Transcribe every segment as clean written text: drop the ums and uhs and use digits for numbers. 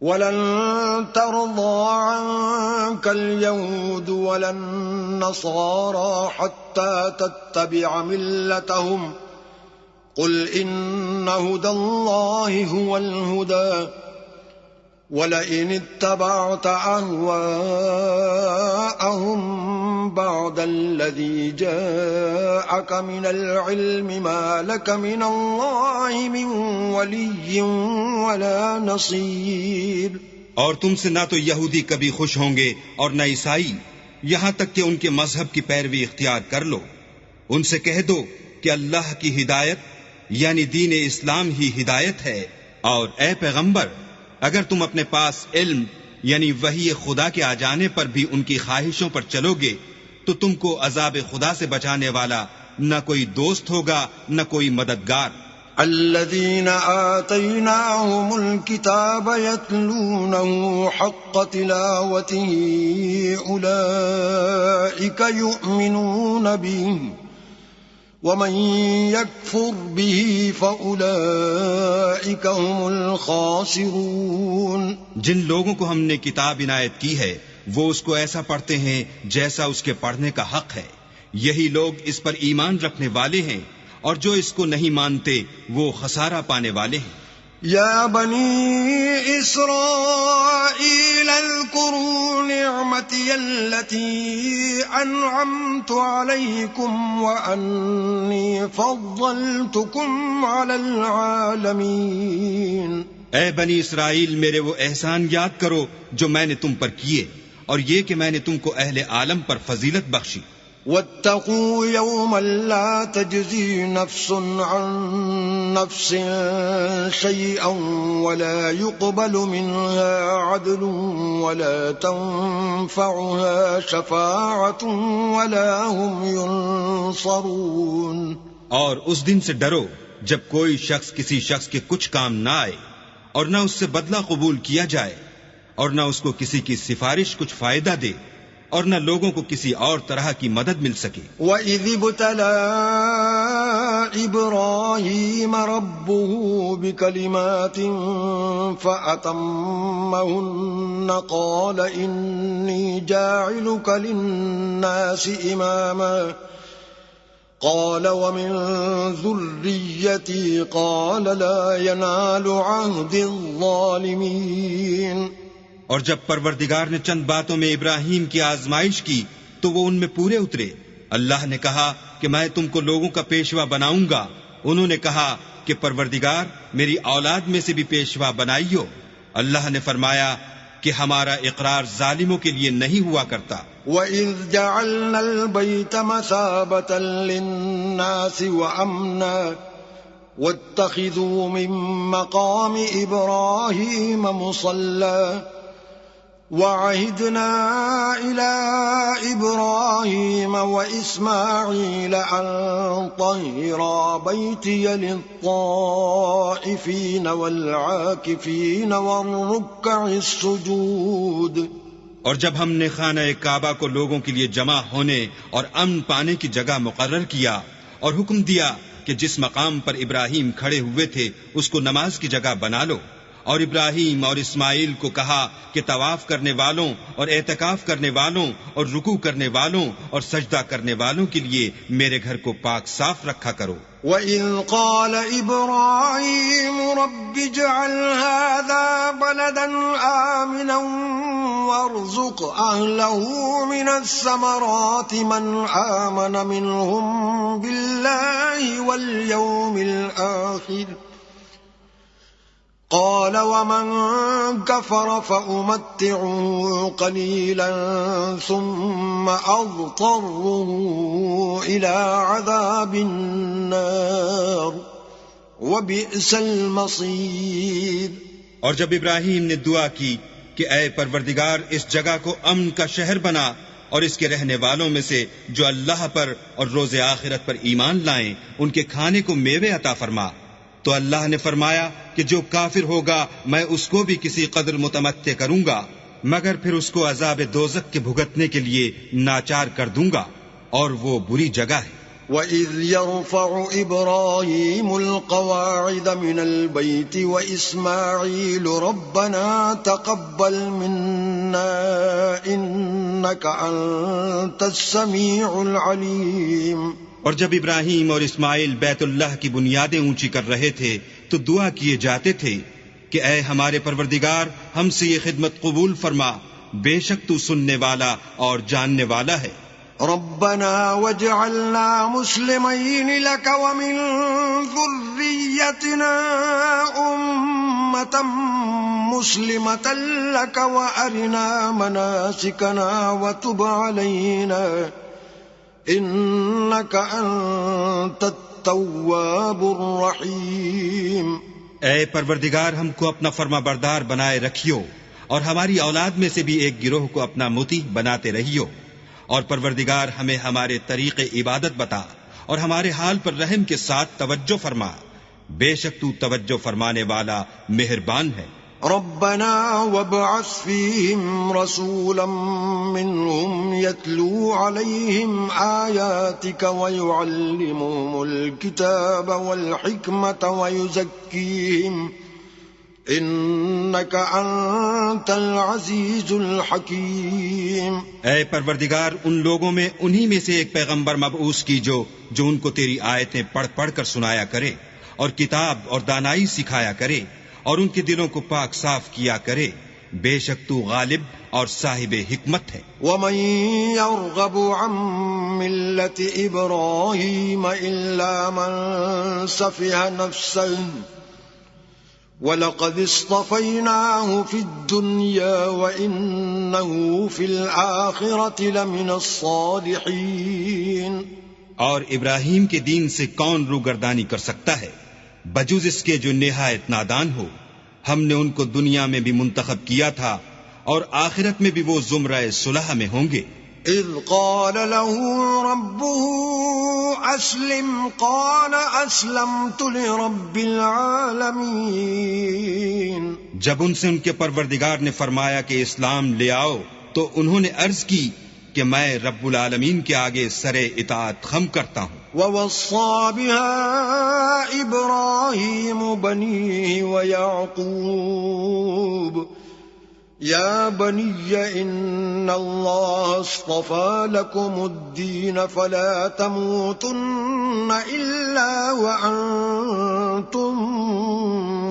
ولن ترضى عنك اليهود ولا النصارى حتى تتبع ملتهم قل إن هدى الله هو الهدى ولئن اتبعت أهواءهم بعد الذي جاءك من العلم ما لك من الله من ولي ولا نصير. اور تم سے نہ تو یہودی کبھی خوش ہوں گے اور نہ عیسائی، یہاں تک کہ ان کے مذہب کی پیروی اختیار کر لو. ان سے کہہ دو کہ اللہ کی ہدایت یعنی دین اسلام ہی ہدایت ہے، اور اے پیغمبر اگر تم اپنے پاس علم یعنی وحی خدا کے آ جانے پر بھی ان کی خواہشوں پر چلو گے تو تم کو عذاب خدا سے بچانے والا نہ کوئی دوست ہوگا نہ کوئی مددگار. الذين آتيناهم الكتاب يتلونه حق تلاوته أولئك يؤمنون به ومن يكفر به فأولئك هم الخاسرون. جن لوگوں کو ہم نے کتاب عنایت کی ہے وہ اس کو ایسا پڑھتے ہیں جیسا اس کے پڑھنے کا حق ہے، یہی لوگ اس پر ایمان رکھنے والے ہیں، اور جو اس کو نہیں مانتے وہ خسارہ پانے والے ہیں. یا بنی اسرائیل اذکروا نعمتی التي انعمت علیکم وانی فضلتکم علی العالمین. اے بنی اسرائیل میرے وہ احسان یاد کرو جو میں نے تم پر کیے، اور یہ کہ میں نے تم کو اہل عالم پر فضیلت بخشی. واتقوا يوما لا تجزي نفس عن نفس شيئا ولا يقبل منها عدل ولا تنفعها شفاعة ولا هم ينصرون. اور اس دن سے ڈرو جب کوئی شخص کسی شخص کے کچھ کام نہ آئے اور نہ اس سے بدلہ قبول کیا جائے اور نہ اس کو کسی کی سفارش کچھ فائدہ دے اور نہ لوگوں کو کسی اور طرح کی مدد مل سکے. وَإِذِ ابْتَلَىٰ إِبْرَاهِيمَ رَبُّهُ بِكَلِمَاتٍ فَأَتَمَّهُنَّ قَالَ إِنِّي جَاعِلُكَ لِلنَّاسِ إِمَامًا قَالَ وَمِن ذُرِّيَّتِي قَالَ لَا يَنَالُ عَهْدِ الظَّالِمِينَ. اور جب پروردگار نے چند باتوں میں ابراہیم کی آزمائش کی تو وہ ان میں پورے اترے. اللہ نے کہا کہ میں تم کو لوگوں کا پیشوا بناؤں گا. انہوں نے کہا کہ پروردگار میری اولاد میں سے بھی پیشوا بنائیو. اللہ نے فرمایا کہ ہمارا اقرار ظالموں کے لیے نہیں ہوا کرتا. وَإِذْ جَعَلْنَا الْبَيْتَ مَثَابَةً لِلنَّاسِ وَأَمْنًا وَاتَّخِذُوا مِن مَّقَامِ إِبْرَاهِيمَ مُصَلًّى وَعَهِدْنَا إِلَىٰ إِبْرَاهِيمَ وَإِسْمَاعِيلَ أَن طَهِّرَا بَيْتِيَ لِلطَّائِفِينَ وَالْعَاكِفِينَ وَالرُّكَّعِ السُّجُودِ. اور جب ہم نے خانہ کعبہ کو لوگوں کے لیے جمع ہونے اور امن پانے کی جگہ مقرر کیا اور حکم دیا کہ جس مقام پر ابراہیم کھڑے ہوئے تھے اس کو نماز کی جگہ بنا لو، اور ابراہیم اور اسماعیل کو کہا کہ طواف کرنے والوں اور اعتکاف کرنے والوں اور رکوع کرنے والوں اور سجدہ کرنے والوں کے لیے میرے گھر کو پاک صاف رکھا کرو. وَإِذْ قَالَ إِبْرَاهِيمُ رَبِّ اجْعَلْ هَٰذَا بَلَدًا آمِنًا وَارْزُقْ أَهْلَهُ مِنَ الثَّمَرَاتِ مَنْ آمَنَ مِنْهُم بِاللَّهِ وَالْيَوْمِ الْآخِرِ قال ومن كفر فأمتعه قليلا ثم أضطره إلى عذاب النار وبئس المصير. اور جب ابراہیم نے دعا کی کہ اے پروردگار اس جگہ کو امن کا شہر بنا اور اس کے رہنے والوں میں سے جو اللہ پر اور روز آخرت پر ایمان لائیں ان کے کھانے کو میوے عطا فرما، تو اللہ نے فرمایا کہ جو کافر ہوگا میں اس کو بھی کسی قدر متمتع کروں گا مگر پھر اس کو عذاب دوزخ کے بھگتنے کے لیے ناچار کر دوں گا، اور وہ بری جگہ ہے. وَإِذْ يَرْفَعُ إِبْرَاهِيمُ الْقَوَاعِدَ مِنَ الْبَيْتِ وَإِسْمَاعِيلُ رَبَّنَا تَقَبَّلْ مِنَّا إِنَّكَ أَنْتَ السَّمِيعُ الْعَلِيمُ۔ اور جب ابراہیم اور اسماعیل بیت اللہ کی بنیادیں اونچی کر رہے تھے تو دعا کیے جاتے تھے کہ اے ہمارے پروردگار ہم سے یہ خدمت قبول فرما، بے شک تو سننے والا اور جاننے والا ہے۔ ربنا واجعلنا مسلمين لك ومن ذريتنا أمة مسلمة لك وأرنا مناسكنا وتب علينا إنك أنت التواب الرحيم۔ اے پروردگار ہم کو اپنا فرما بردار بنائے رکھیو اور ہماری اولاد میں سے بھی ایک گروہ کو اپنا مطیع بناتے رہیو، اور پروردگار ہمیں ہمارے طریق عبادت بتا اور ہمارے حال پر رحم کے ساتھ توجہ فرما، بے شک تو توجہ فرمانے والا مہربان ہے۔ ربنا وابعث فيهم رسولا منهم يتلو عليهم آياتك ويعلمهم الكتاب والحكمة ويزكيهم إنك أنت العزيز الحكيم۔ اے پروردگار ان لوگوں میں انہی میں سے ایک پیغمبر مبعوث کیجو جو ان کو تیری آیتیں پڑھ پڑھ کر سنایا کرے اور کتاب اور دانائی سکھایا کرے اور ان کے دلوں کو پاک صاف کیا کرے، بے شک تو غالب اور صاحب حکمت ہے۔ ومن يرغب عن ملة إبراهيم إلا من سفه نفسه وَلَقَدِ اصْطَفَيْنَاهُ فِي الدُّنْيَا وَإِنَّهُ فِي الْآخِرَةِ لَمِنَ الصَّالِحِينَ۔ اور ابراہیم کے دین سے کون روگردانی کر سکتا ہے بجز اس کے جو نہایت نادان ہو؟ ہم نے ان کو دنیا میں بھی منتخب کیا تھا اور آخرت میں بھی وہ زمرہ صلح میں ہوں گے۔ اذ قال له ربه اسلم قال اسلمت لرب العالمین۔ جب ان سے ان کے پروردگار نے فرمایا کہ اسلام لے آؤ تو انہوں نے عرض کی کہ میں رب العالمین کے آگے سر اطاعت خم کرتا ہوں۔ ووصى بها ابراہیم بنیہ ویعقوب یا بنی ان اللہ اصطفى لكم الدین فلا تموتن الا وانتم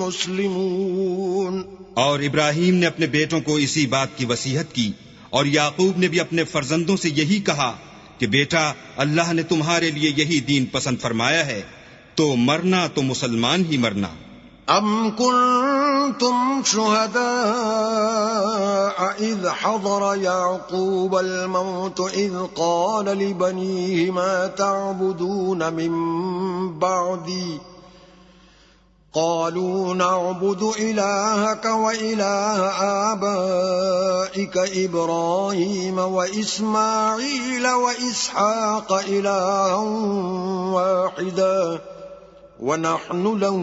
مسلمون۔ اور ابراہیم نے اپنے بیٹوں کو اسی بات کی وصیت کی، اور یعقوب نے بھی اپنے فرزندوں سے یہی کہا کہ بیٹا اللہ نے تمہارے لیے یہی دین پسند فرمایا ہے تو مرنا تو مسلمان ہی مرنا۔ ام کنتم شہداء اذ حضر یعقوب الموت اذ قال لبنیہ ما تعبدون من بعدی قالوا نعبد إلهك وإله آبائك إبراهيم وإسماعيل وإسحاق إلها واحدا ونحن له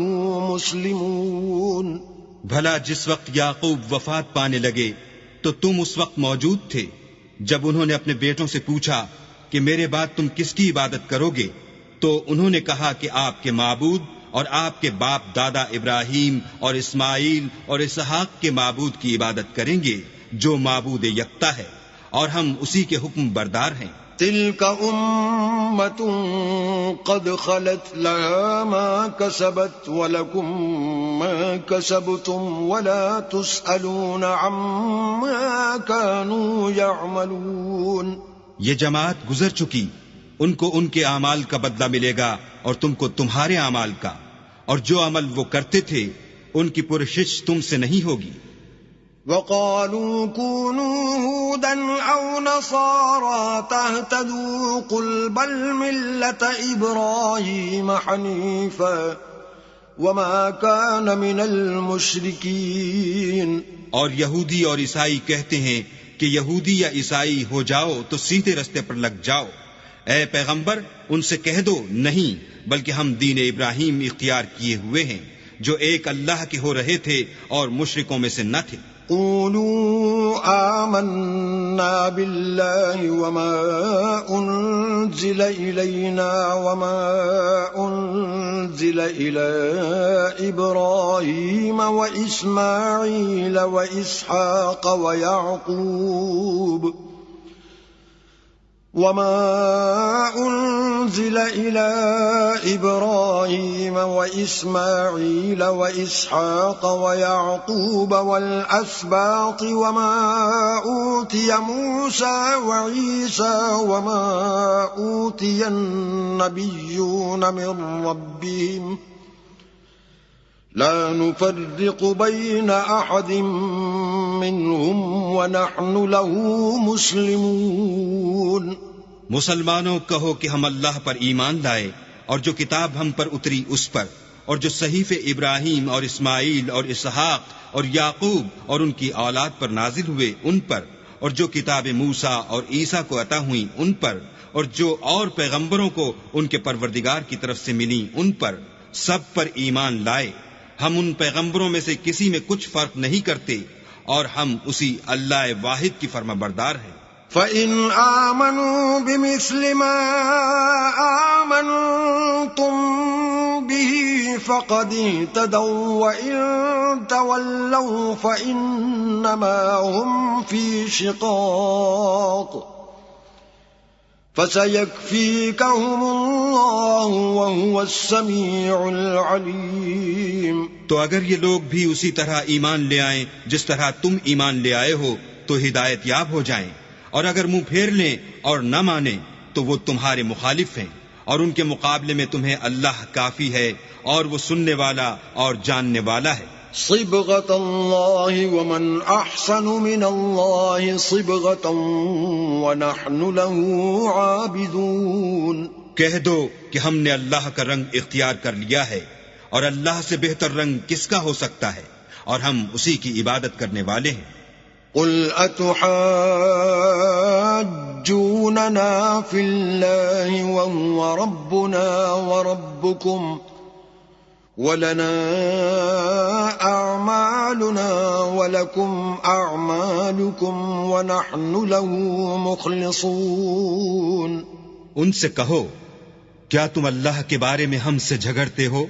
مسلمون۔ بھلا جس وقت یعقوب وفات پانے لگے تو تم اس وقت موجود تھے جب انہوں نے اپنے بیٹوں سے پوچھا کہ میرے بعد تم کس کی عبادت کرو گے؟ تو انہوں نے کہا کہ آپ کے معبود اور آپ کے باپ دادا ابراہیم اور اسماعیل اور اسحاق کے معبود کی عبادت کریں گے جو معبود یکتا ہے، اور ہم اسی کے حکم بردار ہیں۔ تلك أمة قد خلت لها ما كسبت ولكم ما كسبتم ولا تسألون عما كانوا يعملون۔ یہ جماعت گزر چکی، ان کو ان کے اعمال کا بدلہ ملے گا اور تم کو تمہارے اعمال کا، اور جو عمل وہ کرتے تھے ان کی پرسش تم سے نہیں ہوگی۔ وقالوا كونوا هودا أو نصارى تهتدوا قل بل ملة إبراهيم حنيفا وما كان من المشركين۔ اور یہودی اور عیسائی کہتے ہیں کہ یہودی یا عیسائی ہو جاؤ تو سیدھے رستے پر لگ جاؤ۔ اے پیغمبر ان سے کہہ دو نہیں، بلکہ ہم دین ابراہیم اختیار کیے ہوئے ہیں جو ایک اللہ کے ہو رہے تھے اور مشرکوں میں سے نہ تھے۔ قولوا آمنا بالله وما أنزل إلينا وما أنزل إلى إبراهيم وإسماعيل وإسحاق ويعقوب وما أنزل إلى إبراهيم وإسماعيل وإسحاق ويعقوب والأسباط وما أوتي موسى وعيسى وما أوتي النبيون من ربهم لا نفرق بين أحد منهم ونحن له مسلمون۔ مسلمانوں کہو کہ ہم اللہ پر ایمان لائے اور جو کتاب ہم پر اتری اس پر، اور جو صحیفے ابراہیم اور اسماعیل اور اسحاق اور یعقوب اور ان کی اولاد پر نازل ہوئے ان پر، اور جو کتاب موسیٰ اور عیسیٰ کو عطا ہوئیں ان پر، اور جو اور پیغمبروں کو ان کے پروردگار کی طرف سے ملی ان پر، سب پر ایمان لائے۔ ہم ان پیغمبروں میں سے کسی میں کچھ فرق نہیں کرتے، اور ہم اسی اللہ واحد کی فرما بردار ہیں۔ فَإِنْ آمَنُوا بِمِثْلِ مَا آمَنْتُمْ بِهِ فَقَدِ اهْتَدَوْا وَإِنْ تَوَلَّوْا فَإِنَّمَا هُمْ فِي شِقَاقٍ فَسَيَكْفِيكَهُمُ اللَّهُ وَهُوَ السَّمِيعُ الْعَلِيمُ۔ تو اگر یہ لوگ بھی اسی طرح ایمان لے آئیں جس طرح تم ایمان لے آئے ہو تو ہدایت یاب ہو جائیں، اور اگر منہ پھیر لیں اور نہ مانیں تو وہ تمہارے مخالف ہیں، اور ان کے مقابلے میں تمہیں اللہ کافی ہے، اور وہ سننے والا اور جاننے والا ہے۔ صبغة الله ومن أحسن من الله صبغة ونحن له عابدون۔ کہہ دو کہ ہم نے اللہ کا رنگ اختیار کر لیا ہے، اور اللہ سے بہتر رنگ کس کا ہو سکتا ہے، اور ہم اسی کی عبادت کرنے والے ہیں۔ قل أتحاجوننا في الله وهو ربنا وربكم ولنا أعمالنا ولكم أعمالكم ونحن له مخلصون۔ ان سے کہو کیا تم اللہ کے بارے میں ہم سے جھگڑتے ہو،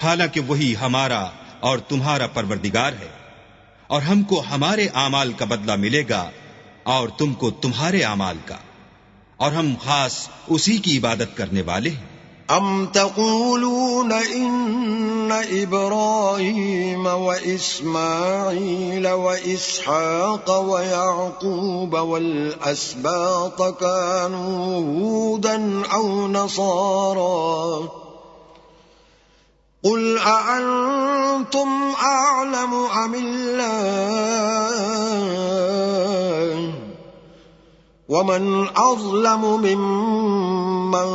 حالانکہ وہی ہمارا اور تمہارا پروردگار ہے، اور ہم کو ہمارے اعمال کا بدلہ ملے گا اور تم کو تمہارے اعمال کا، اور ہم خاص اسی کی عبادت کرنے والے ہیں۔ ام تقولون ان ابراہیم واسماعیل واسحاق ویعقوب والاسباط كانوا هودا او نصارا قل أأنتم أعلم أم الله ومن أظلم ممن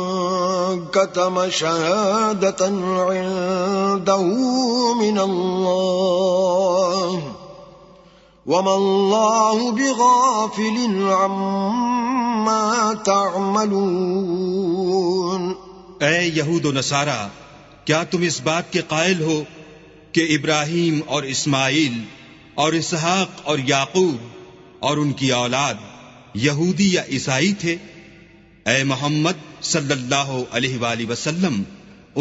كتم شهادة عنده من الله وما الله بغافل عما تعملون۔ اے یہود و نصارا، کیا تم اس بات کے قائل ہو کہ ابراہیم اور اسماعیل اور اسحاق اور یعقوب اور ان کی اولاد یہودی یا عیسائی تھے؟ اے محمد صلی اللہ علیہ وآلہ وسلم،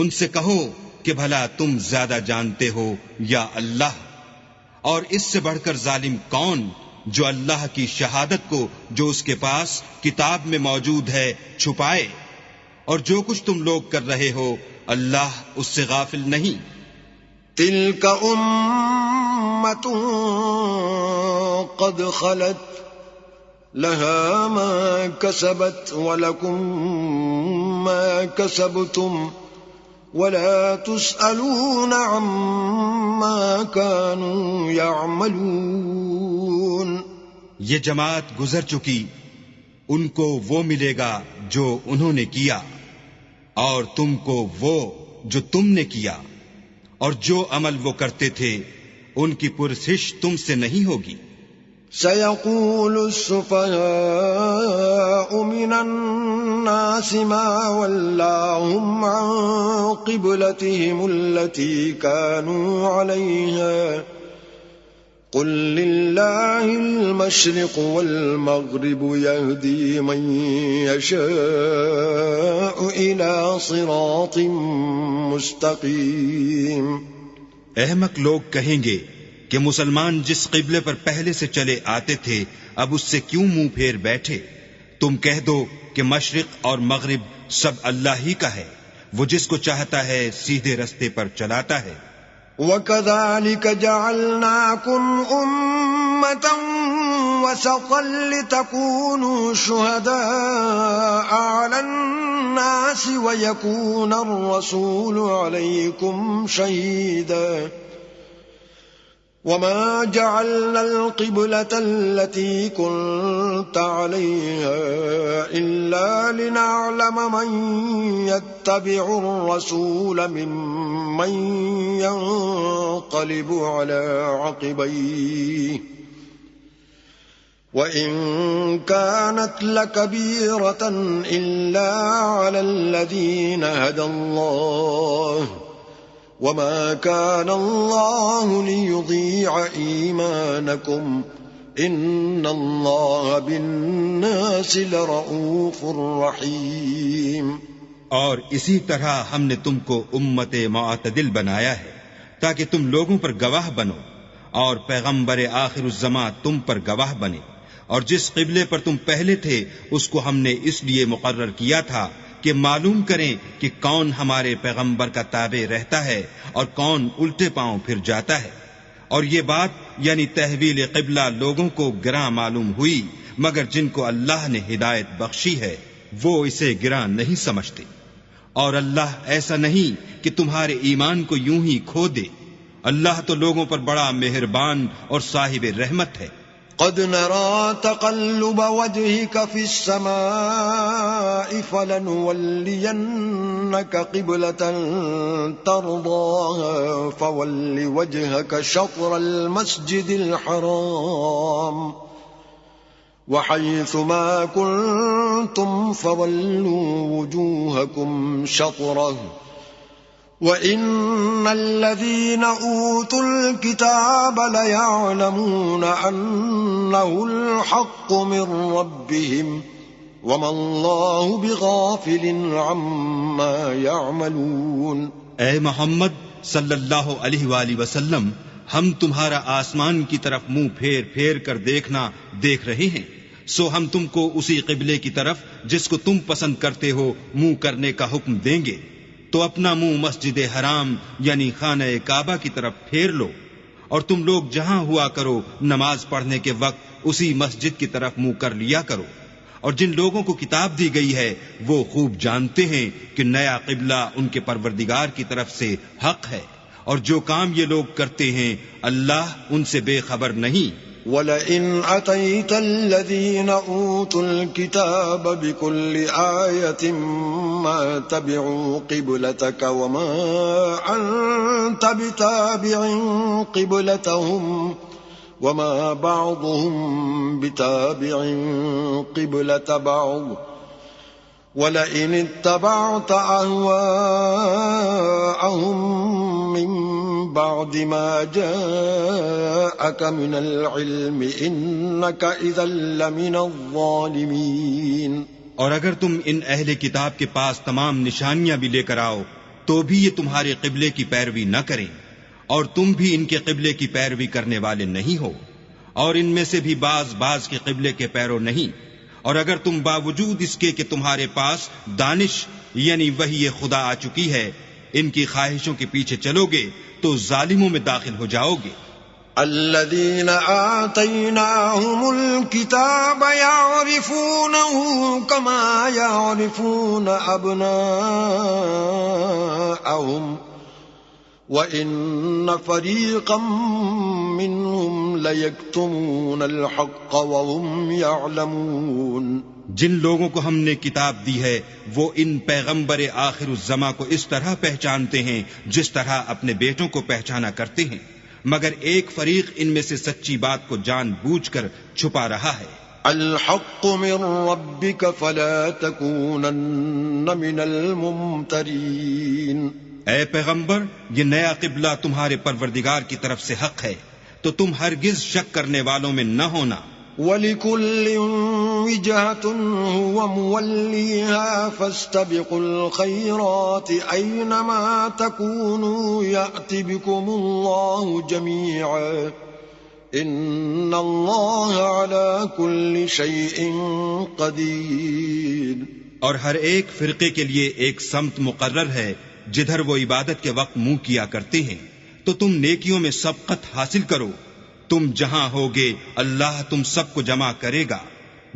ان سے کہو کہ بھلا تم زیادہ جانتے ہو یا اللہ؟ اور اس سے بڑھ کر ظالم کون جو اللہ کی شہادت کو جو اس کے پاس کتاب میں موجود ہے چھپائے؟ اور جو کچھ تم لوگ کر رہے ہو اللہ اس سے غافل نہیں۔ تلک امۃ قد خلت لها ما كسبت ولكم ما كسبتم ولا تسألون عما كانوا يعملون۔ یہ جماعت گزر چکی، ان کو وہ ملے گا جو انہوں نے کیا، اور تم کو وہ جو تم نے کیا، اور جو عمل وہ کرتے تھے ان کی پرسش تم سے نہیں ہوگی۔ سيقول السفهاء من الناس ما ولاهم عن قبلتهم التي كانوا عليها قل لله المشرق والمغرب يهدي من يشاء إلى صراط مستقيم۔ احمق لوگ کہیں گے کہ مسلمان جس قبلے پر پہلے سے چلے آتے تھے اب اس سے کیوں منہ پھیر بیٹھے؟ تم کہہ دو کہ مشرق اور مغرب سب اللہ ہی کا ہے، وہ جس کو چاہتا ہے سیدھے رستے پر چلاتا ہے۔ وَكَذَلِكَ جَعَلْنَاكُمْ أُمَّةً وَسَطًا لِتَكُونُوا شُهَدَاءَ عَلَى النَّاسِ وَيَكُونَ الرَّسُولُ عَلَيْكُمْ شَهِيدًا وَمَا جَعَلْنَا الْقِبْلَةَ الَّتِي كُنْتَ عَلَيْهَا إِلَّا لِنَعْلَمَ مَنْ يَتَّبِعُ الرَّسُولَ مِمَّنْ يَنْقَلِبُ عَلَى عَقِبَيْهِ وَإِنْ كَانَتْ لَكَبِيرَةً إِلَّا عَلَى الَّذِينَ هَدَى اللَّهُ وَمَا كَانَ اللَّهُ لِيُضِيعَ إِيمَانَكُمْ إِنَّ اللَّهَ بِالنَّاسِ لَرَءُوفٌ رَحِيمٌ۔ اور اسی طرح ہم نے تم کو امت معتدل بنایا ہے تاکہ تم لوگوں پر گواہ بنو اور پیغمبر آخر الزماں تم پر گواہ بنے، اور جس قبلے پر تم پہلے تھے اس کو ہم نے اس لیے مقرر کیا تھا کہ معلوم کریں کہ کون ہمارے پیغمبر کا تابع رہتا ہے اور کون الٹے پاؤں پھر جاتا ہے۔ اور یہ بات یعنی تحویل قبلہ لوگوں کو گراں معلوم ہوئی، مگر جن کو اللہ نے ہدایت بخشی ہے وہ اسے گراں نہیں سمجھتے۔ اور اللہ ایسا نہیں کہ تمہارے ایمان کو یوں ہی کھو دے، اللہ تو لوگوں پر بڑا مہربان اور صاحب رحمت ہے۔ قد نرى تقلب وجهك في السماء فلنولينك قبلة ترضاها فول وجهك شطر المسجد الحرام وحيث ما كنتم فولوا وجوهكم شطره وَإِنَّ الَّذِينَ أُوتُوا الْكِتَابَ لَيَعْلَمُونَ أَنَّهُ الْحَقُّ مِنْ رَبِّهِمْ وَمَا اللَّهُ بِغَافِلٍ عَمَّا يَعْمَلُونَ۔ اے محمد صلی اللہ علیہ وآلہ وسلم، ہم تمہارا آسمان کی طرف منہ پھیر پھیر کر دیکھنا دیکھ رہے ہیں، سو ہم تم کو اسی قبلے کی طرف جس کو تم پسند کرتے ہو منہ کرنے کا حکم دیں گے، تو اپنا منہ مسجد حرام یعنی خانہ کعبہ کی طرف پھیر لو، اور تم لوگ جہاں ہوا کرو نماز پڑھنے کے وقت اسی مسجد کی طرف منہ کر لیا کرو۔ اور جن لوگوں کو کتاب دی گئی ہے وہ خوب جانتے ہیں کہ نیا قبلہ ان کے پروردگار کی طرف سے حق ہے، اور جو کام یہ لوگ کرتے ہیں اللہ ان سے بے خبر نہیں۔ وَلَئِنْ أَتَيْتَ الَّذِينَ أُوتُوا الْكِتَابَ بِكُلِّ آيَةٍ مَا تَبِعُوا قِبْلَتَكَ وَمَا أَنْتَ بِتَابِعٍ قِبْلَتَهُمْ وَمَا بَعْضُهُمْ بِتَابِعٍ قِبْلَةَ بَعْضٍ وَلَئِنِ اتَّبَعْتَ أَهْوَاءَهُمْ مِنْ بَعْدِ مَا جَاءَكَ مِنَ الْعِلْمِ إِنَّكَ إِذًا لَّمِنَ الظَّالِمِينَ۔ اور اگر تم ان اہل کتاب کے پاس تمام نشانیاں بھی لے کر آؤ تو بھی یہ تمہارے قبلے کی پیروی نہ کریں، اور تم بھی ان کے قبلے کی پیروی کرنے والے نہیں ہو، اور ان میں سے بھی بعض کے قبلے کے پیرو نہیں۔ اور اگر تم باوجود اس کے کہ تمہارے پاس دانش یعنی وحی خدا آ چکی ہے ان کی خواہشوں کے پیچھے چلو گے تو ظالموں میں داخل ہو جاؤ گے۔ الذين آتيناهم الكتاب يعرفونه كما يعرفون أبناءهم وإن فريقا منهم ليكتمون الحق وهم يعلمون۔ جن لوگوں کو ہم نے کتاب دی ہے وہ ان پیغمبر آخر الزماں کو اس طرح پہچانتے ہیں جس طرح اپنے بیٹوں کو پہچانا کرتے ہیں، مگر ایک فریق ان میں سے سچی بات کو جان بوجھ کر چھپا رہا ہے۔ الحق من ربك فلا تكونن من الممترین۔ اے پیغمبر، یہ نیا قبلہ تمہارے پروردگار کی طرف سے حق ہے، تو تم ہرگز شک کرنے والوں میں نہ ہونا۔ وَلِكُلٍّ وِجْهَةٌ هُوَ مُوَلِّيهَا فَاسْتَبِقُوا الْخَيْرَاتِ أَيْنَمَا تَكُونُوا يَأْتِ بِكُمُ اللَّهُ جَمِيعًا إِنَّ اللَّهَ عَلَى كُلِّ شَيْءٍ قَدِيرٌ۔ اور ہر ایک فرقے کے لیے ایک سمت مقرر ہے جدھر وہ عبادت کے وقت منہ کیا کرتے ہیں، تو تم نیکیوں میں سبقت حاصل کرو۔ تم جہاں ہوگے اللہ تم سب کو جمع کرے گا،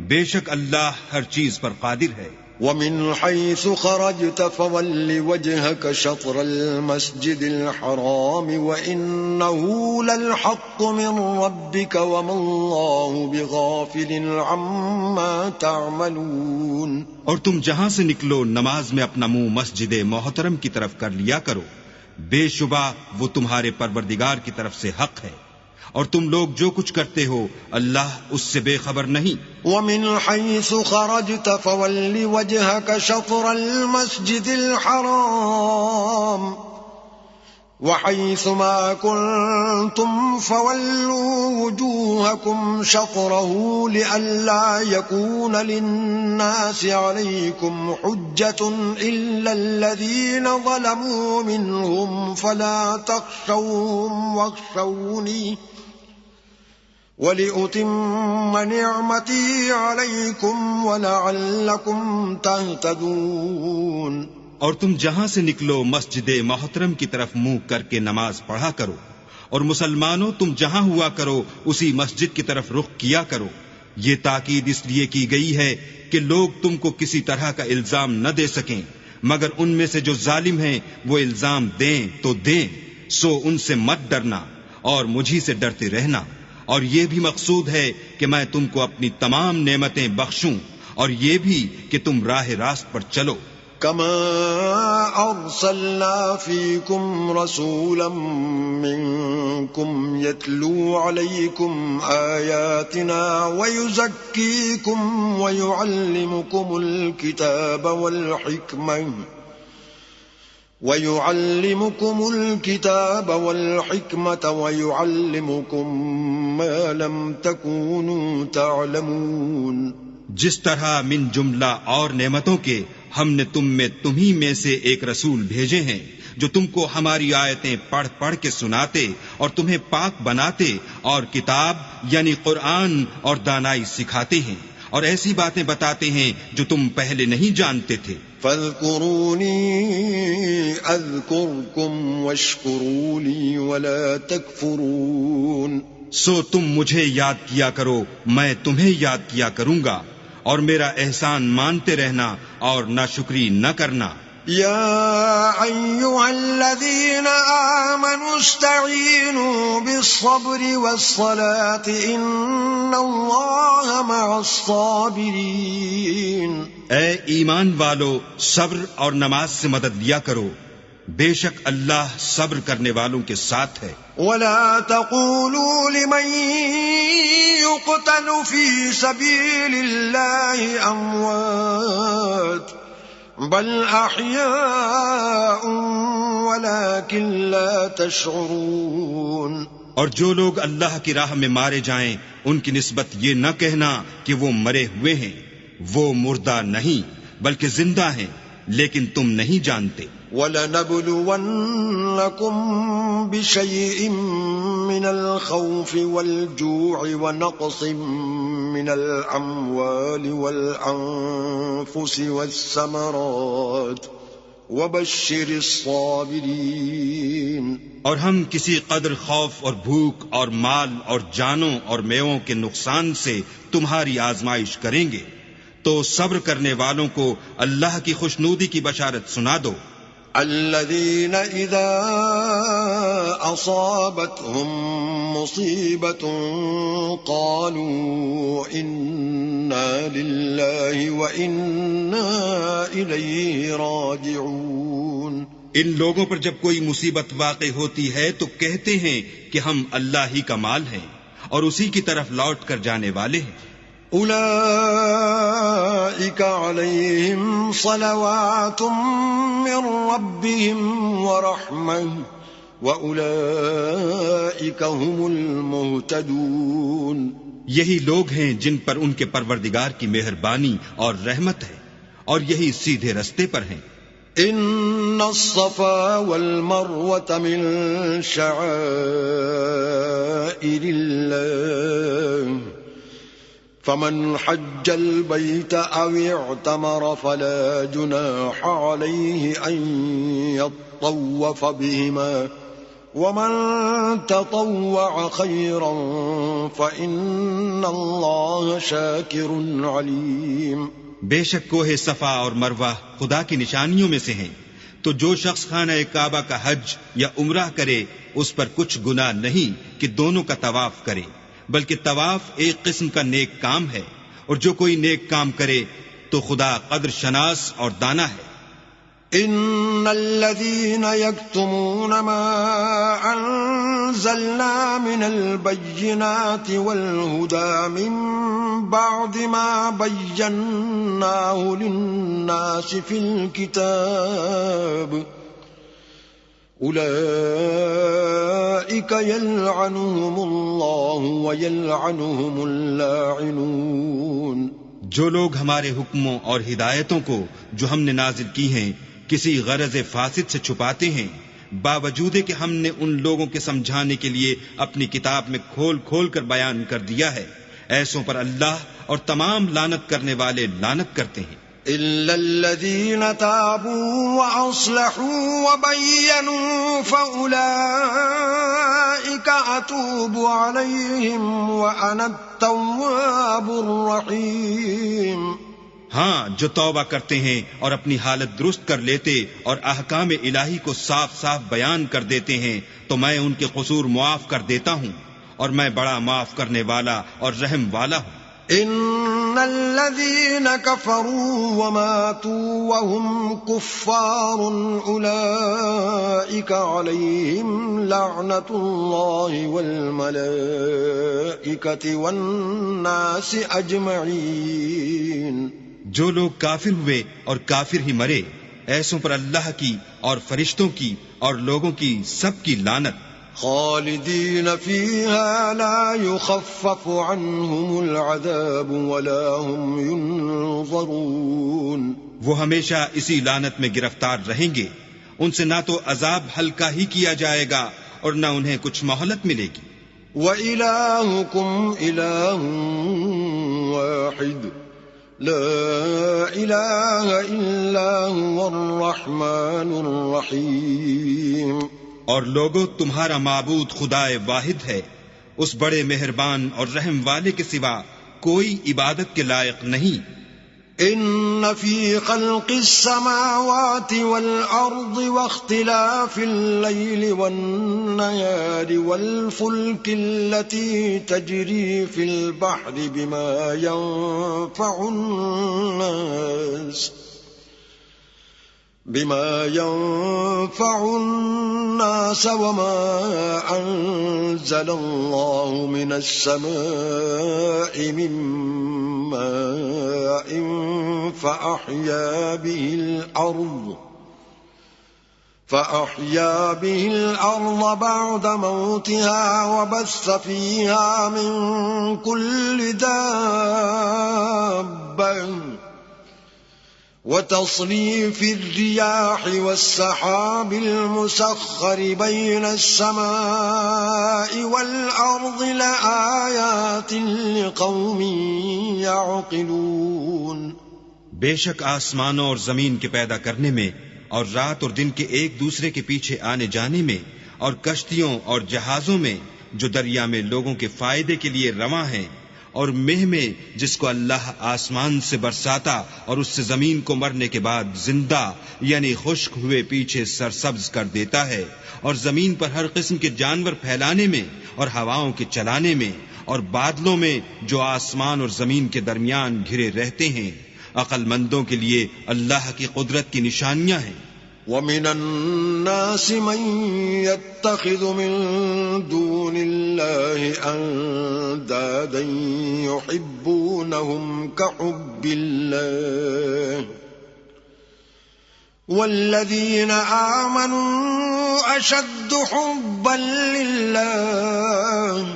بے شک اللہ ہر چیز پر قادر ہے۔ وَمِنْ حَيْثُ خَرَجْتَ فَوَلِّ وَجْهَكَ شَطْرَ الْمَسْجِدِ الْحَرَامِ وَإِنَّهُ لَلْحَقُّ مِنْ رَبِّكَ وَمَا اللَّهُ بِغَافِلٍ عَمَّا تَعْمَلُونَ۔ اور تم جہاں سے نکلو نماز میں اپنا منہ مسجد محترم کی طرف کر لیا کرو، بے شبہ وہ تمہارے پروردگار کی طرف سے حق ہے، اور تم لوگ جو کچھ کرتے ہو اللہ اس سے بے خبر نہیں۔ وَمِنْ حَيْثُ خَرَجْتَ فَوَلِّ وَجْهَكَ شَطْرَ الْمَسْجِدِ الْحَرَامِ وَحَيْثُ مَا كُنْتُمْ فَوَلُّوا وُجُوهَكُمْ شَطْرَهُ لِئَلَّا يَكُونَ لِلنَّاسِ عَلَيْكُمْ حُجَّةٌ إِلَّا الَّذِينَ ظَلَمُوا مِنْهُمْ فَلَا تَخْشَوْهُمْ وَاخْشَوْنِي وَلِأُتِمَّ نِعْمَتِي عَلَيْكُمْ وَلَعَلَّكُمْ تَهْتَدُونَ۔ اور تم جہاں سے نکلو مسجد محترم کی طرف منہ کر کے نماز پڑھا کرو، اور مسلمانوں تم جہاں ہوا کرو اسی مسجد کی طرف رخ کیا کرو۔ یہ تاکید اس لیے کی گئی ہے کہ لوگ تم کو کسی طرح کا الزام نہ دے سکیں، مگر ان میں سے جو ظالم ہیں وہ الزام دیں تو دیں، سو ان سے مت ڈرنا اور مجھی سے ڈرتے رہنا۔ اور یہ بھی مقصود ہے کہ میں تم کو اپنی تمام نعمتیں بخشوں، اور یہ بھی کہ تم راہ راست پر چلو۔ كما أرسلنا فيكم رسولا منكم يتلو عليكم آياتنا ويزكيكم ويعلمكم الكتاب والحكمة ويعلمكم ما لم تكونوا تعلمون۔ جس طرح من جملہ اور نعمتوں کے ہم نے تمہیں میں سے ایک رسول بھیجے ہیں جو تم کو ہماری آیتیں پڑھ پڑھ کے سناتے اور تمہیں پاک بناتے اور کتاب یعنی قرآن اور دانائی سکھاتے ہیں اور ایسی باتیں بتاتے ہیں جو تم پہلے نہیں جانتے تھے۔ فاذکرونی اذکرکم واشکروا لی ولا تکفرون۔ سو تم مجھے یاد کیا کرو، میں تمہیں یاد کیا کروں گا، اور میرا احسان مانتے رہنا اور ناشکری نہ کرنا۔ یا ایھا الذین آمنوا استعینوا بالصبر والصلاة ان اللہ مع الصابرین۔ اے ایمان والو، صبر اور نماز سے مدد لیا کرو، بے شک اللہ صبر کرنے والوں کے ساتھ ہے۔ ولا تقولوا لمن يقتل في سبيل الله أموات بل أحياء ولكن لا تشعرون۔ اور جو لوگ اللہ کی راہ میں مارے جائیں ان کی نسبت یہ نہ کہنا کہ وہ مرے ہوئے ہیں، وہ مردہ نہیں بلکہ زندہ ہیں، لیکن تم نہیں جانتے۔ وَلَنَبْلُوَنَّكُمْ بِشَيْءٍ مِّنَ الْخَوْفِ وَالْجُوعِ وَنَقْصٍ مِّنَ الْأَمْوَالِ وَالْأَنفُسِ وَالثَّمَرَاتِ وَبَشِّرِ الصَّابِرِينَ۔ اور ہم کسی قدر خوف اور بھوک اور مال اور جانوں اور میووں کے نقصان سے تمہاری آزمائش کریں گے، تو صبر کرنے والوں کو اللہ کی خوشنودی کی بشارت سنا دو۔ الذين إذا أصابتهم مصيبة قالوا إنا لله وإنا إليه راجعون۔ ان لوگوں پر جب کوئی مصیبت واقع ہوتی ہے تو کہتے ہیں کہ ہم اللہ ہی کا مال ہیں اور اسی کی طرف لوٹ کر جانے والے ہیں۔ أولئك عليهم صلوات من ربهم ورحمة وَأُولَئِكَ هُمُ الْمُهْتَدُونَ یہی لوگ ہیں جن پر ان کے پروردگار کی مہربانی اور رحمت ہے، اور یہی سیدھے رستے پر ہیں۔ إن الصفا والمروة من شعائر الله فمن حج البيت أو اعتمر فلا جناح عليه أن يطوف بهما ومن تطوع خيرا فإن الله شاكر عليم۔ بے شک کوہ صفا اور مروہ خدا کی نشانیوں میں سے ہیں، تو جو شخص خانہ کعبہ کا حج یا عمرہ کرے اس پر کچھ گناہ نہیں کہ دونوں کا طواف کرے، بلکہ طواف ایک قسم کا نیک کام ہے، اور جو کوئی نیک کام کرے تو خدا قدر شناس اور دانا ہے۔ ان الذين يكتمون ما انزلنا من البينات والهدى من بعد ما بيناه للناس في الكتاب اولئك يلعنهم الله ويلعنهم اللاعنون۔ جو لوگ ہمارے حکموں اور ہدایتوں کو جو ہم نے نازل کی ہیں کسی غرض فاسد سے چھپاتے ہیں، باوجود کہ ہم نے ان لوگوں کے سمجھانے کے لیے اپنی کتاب میں کھول کھول کر بیان کر دیا ہے، ایسوں پر اللہ اور تمام لعنت کرنے والے لعنت کرتے ہیں۔ إلا الذين تابوا وأصلحوا وبينوا فأولئك أتوب عليهم وأنا التواب الرحيم۔ ہاں، جو توبہ کرتے ہیں اور اپنی حالت درست کر لیتے اور احکام الہی کو صاف صاف بیان کر دیتے ہیں تو میں ان کے قصور معاف کر دیتا ہوں، اور میں بڑا معاف کرنے والا اور رحم والا ہوں۔ ان الذين كفروا وماتوا وهم كفار اولئك عليهم لعنة الله والملائكة والناس اجمعين۔ جو لوگ کافر ہوئے اور کافر ہی مرے، ایسوں پر اللہ کی اور فرشتوں کی اور لوگوں کی سب کی لعنت۔ خالدین فیہا لا یخفف عنہم العذاب ولا هم ینظرون۔ وہ ہمیشہ اسی لعنت میں گرفتار رہیں گے، ان سے نہ تو عذاب ہلکا ہی کیا جائے گا اور نہ انہیں کچھ مہلت ملے گی۔ وَإِلَٰهُكُمْ إِلَٰهٌ وَاحِدٌ لا إِلَٰهَ إِلَّا هُوَ الرَّحْمَٰنُ الرَّحِيمُ۔ اور لوگو، تمہارا معبود خدائے واحد ہے، اس بڑے مہربان اور رحم والے کے سوا کوئی عبادت کے لائق نہیں۔ ان فی خلق السماوات والارض واختلاف اللیل والنہار والفلک التي تجری فی البحر بما ينفع الناس وما أنزل الله من السماء من ماء فأحيا به الأرض بعد موتها وبث فيها من كل دابة وتصريف الرياح والسحاب المسخر بين السماء والأرض لآيات لقوم يعقلون۔ بے شک آسمانوں اور زمین کے پیدا کرنے میں اور رات اور دن کے ایک دوسرے کے پیچھے آنے جانے میں اور کشتیوں اور جہازوں میں جو دریا میں لوگوں کے فائدے کے لیے رواں ہیں، اور مہ میں جس کو اللہ آسمان سے برساتا اور اس سے زمین کو مرنے کے بعد زندہ یعنی خشک ہوئے پیچھے سرسبز کر دیتا ہے، اور زمین پر ہر قسم کے جانور پھیلانے میں اور ہواؤں کے چلانے میں اور بادلوں میں جو آسمان اور زمین کے درمیان گھرے رہتے ہیں، عقل مندوں کے لیے اللہ کی قدرت کی نشانیاں ہیں۔ وَمِنَ النَّاسِ مَن يَتَّخِذُ مِن دُونِ اللَّهِ أَندَادًا يُحِبُّونَهُمْ كَحُبِّ اللَّهِ والذين آمنوا أشد حبا لله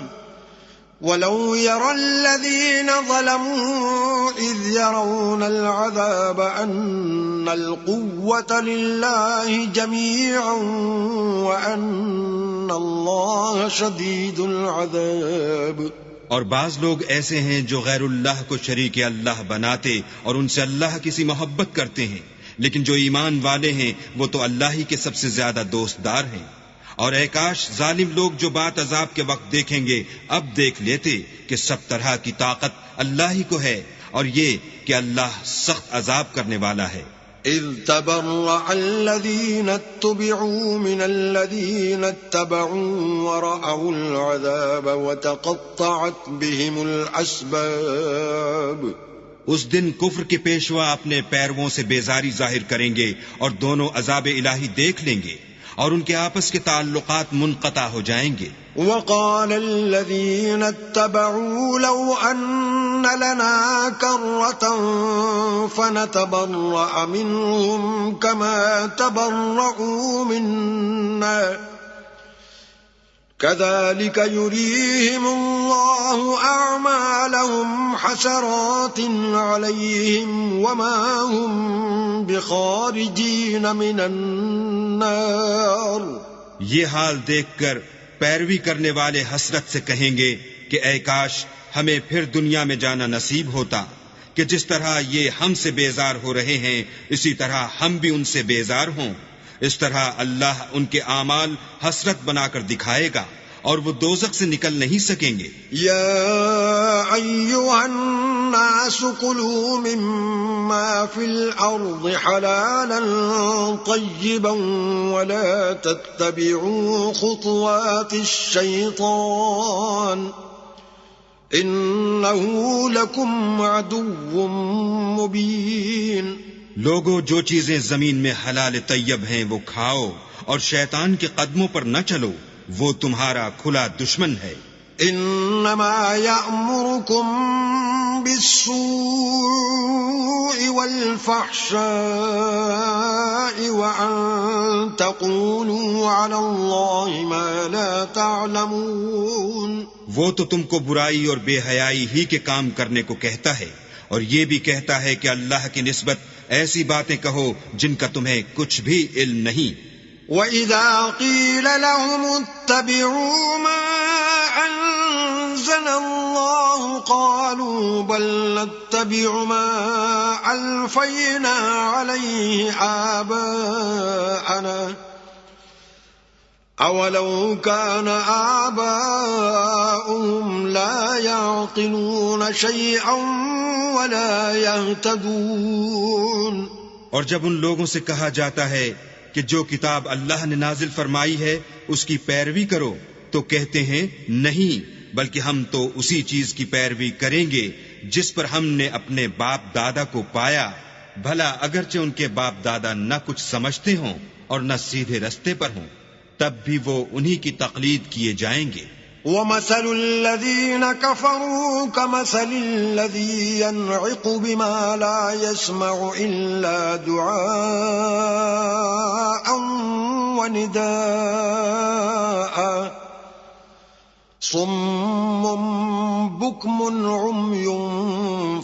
ولو يرى الذين ظلموا إذ يرون العذاب أن القوة لله جميعا وأن الله شديد العذاب. اور بعض لوگ ایسے ہیں جو غیر اللہ کو شریک اللہ بناتے اور ان سے اللہ کی سی محبت کرتے ہیں، لیکن جو ایمان والے ہیں وہ تو اللہ ہی کے سب سے زیادہ دوست دار ہیں. اور اے کاش ظالم لوگ جو بات عذاب کے وقت دیکھیں گے اب دیکھ لیتے کہ سب طرح کی طاقت اللہ ہی کو ہے، اور یہ کہ اللہ سخت عذاب کرنے والا ہے. اذ تبرأ الذين اتبعوا من الذين اتبعوا ورأوا العذاب وتقطعت بهم الأسباب. اس دن کفر کے پیشوا اپنے پیرووں سے بیزاری ظاہر کریں گے اور دونوں عذاب الہی دیکھ لیں گے اور ان کے آپس کے تعلقات منقطع ہو جائیں گے. وقال الذين اتبعوا لو أن لنا كرة فنتبرأ منهم كما تبرؤوا منا كذلك يريهم الله أعمالهم حسرات عليهم وما هم بخارجين من النار. یہ حال دیکھ کر پیروی کرنے والے حسرت سے کہیں گے کہ اے کاش ہمیں پھر دنیا میں جانا نصیب ہوتا کہ جس طرح یہ ہم سے بیزار ہو رہے ہیں اسی طرح ہم بھی ان سے بیزار ہوں. اس طرح اللہ ان کے اعمال حسرت بنا کر دکھائے گا اور وہ دوزخ سے نکل نہیں سکیں گے. یا ایھا الناس کلوا مما فی الارض حلالا طیبا ولا تتبعوا خطوات الشیطان انه لکم عدو مبین. لوگو جو چیزیں زمین میں حلال طیب ہیں وہ کھاؤ اور شیطان کے قدموں پر نہ چلو، وہ تمہارا کھلا دشمن ہے. انما یأمرکم بالسوء والفحشاء وان تقولوا علی اللہ ما لا تعلمون. وہ تو تم کو برائی اور بے حیائی ہی کے کام کرنے کو کہتا ہے اور یہ بھی کہتا ہے کہ اللہ کی نسبت ایسی باتیں کہو جن کا تمہیں کچھ بھی علم نہیں. وَإِذَا قِيلَ لَهُمُ اتَّبِعُوا مَا أَنزَلَ اللَّهُ قَالُوا بَلْ نَتَّبِعُ مَا أَلْفَيْنَا عَلَيْهِ آبَاءَنَا أَوَلَوْ كَانَ آبَاؤُهُمْ لَا يَعْقِلُونَ شَيْئًا وَلَا يَهْتَدُونَ. اور جب ان لوگوں سے کہا جاتا ہے کہ جو کتاب اللہ نے نازل فرمائی ہے اس کی پیروی کرو تو کہتے ہیں نہیں، بلکہ ہم تو اسی چیز کی پیروی کریں گے جس پر ہم نے اپنے باپ دادا کو پایا، بھلا اگرچہ ان کے باپ دادا نہ کچھ سمجھتے ہوں اور نہ سیدھے رستے پر ہوں تب بھی وہ انہی کی تقلید کیے جائیں گے. وَمَثَلُ الَّذِينَ كَفَرُوا كَمَثَلِ الَّذِي يَنْعِقُ بِمَا لَا يَسْمَعُ إِلَّا دُعَاءً وَنِدَاءً صُمٌّ بُكْمٌ عُمْيٌ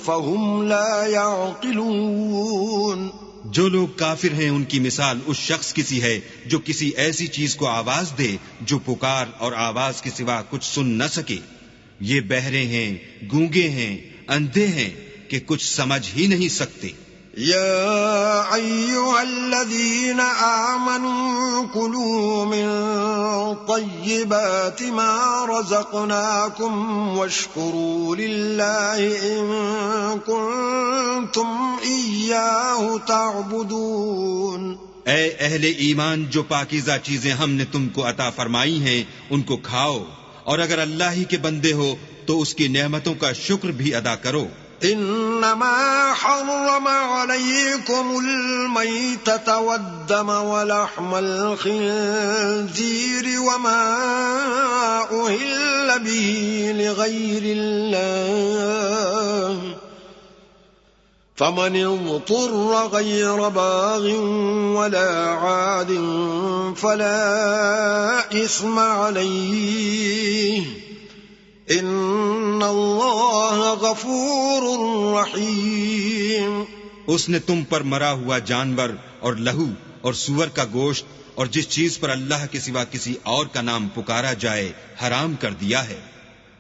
فَهُمْ لَا يَعْقِلُونَ. جو لوگ کافر ہیں ان کی مثال اس شخص کی سی ہے جو کسی ایسی چیز کو آواز دے جو پکار اور آواز کے سوا کچھ سن نہ سکے. یہ بہرے ہیں، گونگے ہیں، اندھے ہیں کہ کچھ سمجھ ہی نہیں سکتے. یا ایھا الذین آمنوا کلوا من طیبات ما رزقناکم واشکروا للہ ان کنتم ایاہ تعبدون. اے اہل ایمان، جو پاکیزہ چیزیں ہم نے تم کو عطا فرمائی ہیں ان کو کھاؤ، اور اگر اللہ ہی کے بندے ہو تو اس کی نعمتوں کا شکر بھی ادا کرو. انما حرم علیکم المیتۃ والدم ولحم الخنزیر وما اہل به لغیر اللہ فمن اضطر غير باغ ولا عاد فلا إثم عليه إن الله غفور رحيم۔ اس نے تم پر مرا ہوا جانور اور لہو اور سور کا گوشت اور جس چیز پر اللہ کے سوا کسی اور کا نام پکارا جائے حرام کر دیا ہے۔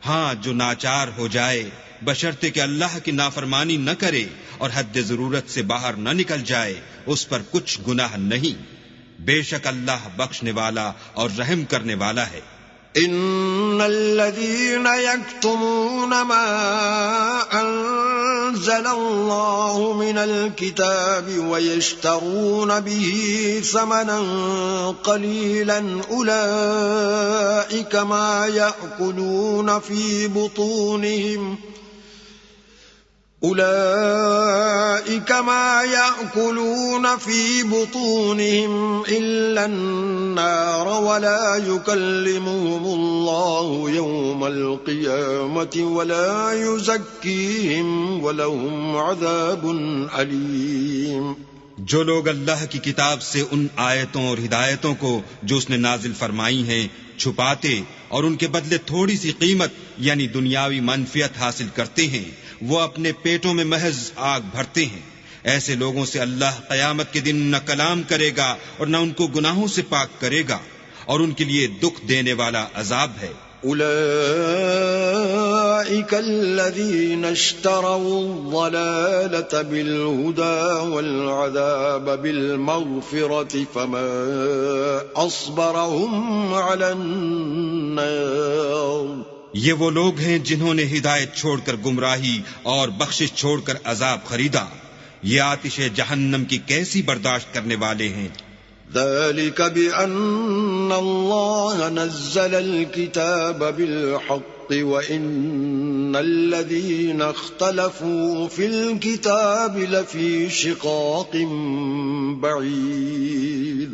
ہاں جو ناچار ہو جائے بشرطے کہ اللہ کی نافرمانی نہ کرے اور حد ضرورت سے باہر نہ نکل جائے اس پر کچھ گناہ نہیں، بے شک اللہ بخشنے والا اور رحم کرنے والا ہے۔ ان الذين يكتمون ما انزل الله من الكتاب ويشترون به ثمنا قليلا اولئك ما يأكلون في بطونهم إلا النار ولا يكلمهم الله يوم القيامة ولا يزكيهم ولهم عذاب أليم۔ جو لوگ اللہ کی کتاب سے ان آیتوں اور ہدایتوں کو جو اس نے نازل فرمائی ہیں چھپاتے اور ان کے بدلے تھوڑی سی قیمت یعنی دنیاوی منفعت حاصل کرتے ہیں، وہ اپنے پیٹوں میں محض آگ بھرتے ہیں، ایسے لوگوں سے اللہ قیامت کے دن نہ کلام کرے گا اور نہ ان کو گناہوں سے پاک کرے گا، اور ان کے لیے دکھ دینے والا عذاب ہے۔ اولئک الذین اشتروا الضلالة بالهدى والعذاب بالمغفرة فما اصبرهم على النار۔ یہ وہ لوگ ہیں جنہوں نے ہدایت چھوڑ کر گمراہی اور بخشش چھوڑ کر عذاب خریدا، یہ آتش جہنم کی کیسی برداشت کرنے والے ہیں۔ ذلك بأن الله نزل الكتاب بالحق وإن الذين اختلفوا في الكتاب لفي شقاق بعيد۔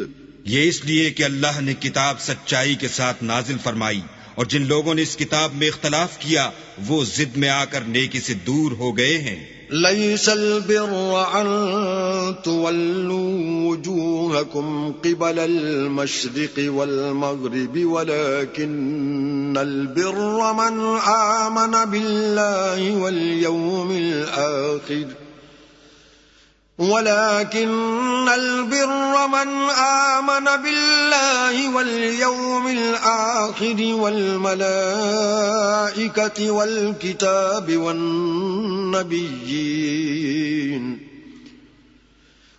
یہ اس لیے کہ اللہ نے کتاب سچائی کے ساتھ نازل فرمائی، اور جن لوگوں نے اس کتاب میں اختلاف کیا وہ ضد میں آ کر نیکی سے دور ہو گئے ہیں۔ ليس البر أن تولوا وجوهكم قبل المشرق والمغرب ولكن البر من آمن بالله واليوم الآخر والملائكة والكتاب والنبيين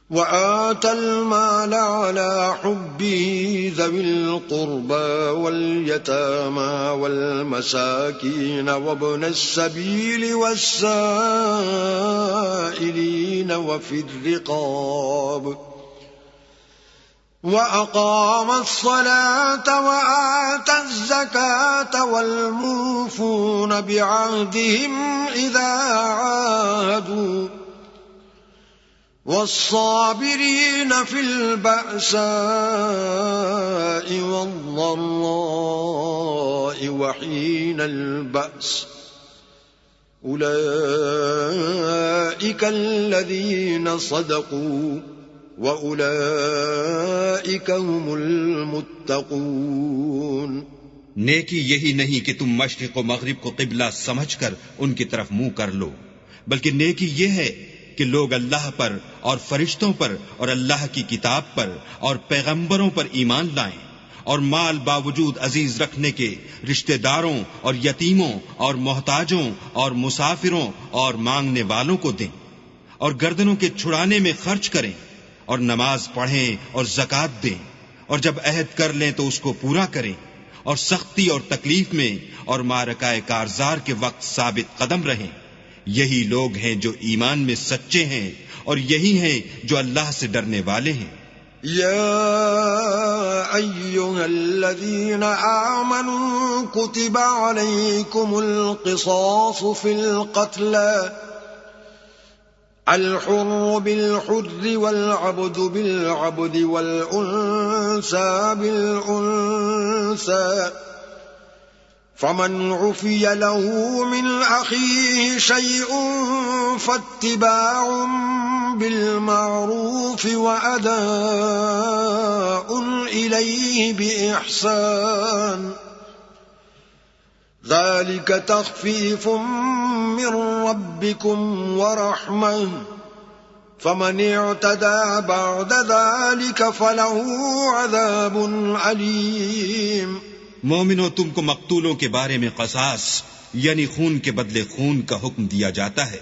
وآتى المال على حبه ذوي القربى واليتامى والمساكين وابن السبيل والسائلين وفي الرقاب وأقام الصلاة وآتى الزكاة والموفون بعهدهم إذا عاهدوا والصابرين في البأساء والضراء وحين البأس أولئك الذين صدقوا وَأُولَئِكَ هُمُ الْمُتَّقُونَ۔ نیکی یہی نہیں کہ تم مشرق و مغرب کو قبلہ سمجھ کر ان کی طرف منہ کر لو، بلکہ نیکی یہ ہے کہ لوگ اللہ پر اور فرشتوں پر اور اللہ کی کتاب پر اور پیغمبروں پر ایمان لائیں، اور مال باوجود عزیز رکھنے کے رشتہ داروں اور یتیموں اور محتاجوں اور مسافروں اور مانگنے والوں کو دیں، اور گردنوں کے چھڑانے میں خرچ کریں، اور نماز پڑھیں اور زکوٰۃ دیں، اور جب عہد کر لیں تو اس کو پورا کریں، اور سختی اور تکلیف میں اور معرکہ کارزار کے وقت ثابت قدم رہیں۔ یہی لوگ ہیں جو ایمان میں سچے ہیں، اور یہی ہیں جو اللہ سے ڈرنے والے ہیں۔ یا ایھا الذین آمنوا کتب علیکم القصاص فی القتلى الحر بالحر والعبد بالعبد والأنثى بالأنثى فمن عفي له من أخيه شيء فاتباع بالمعروف وأداء إليه بإحسان ذلك تخفيف من ربكم ورحمة فمن اعتدى بعد ذلك فله عذاب عليم۔ مومنوں، تم کو مقتولوں کے بارے میں قصاص یعنی خون کے بدلے خون کا حکم دیا جاتا ہے،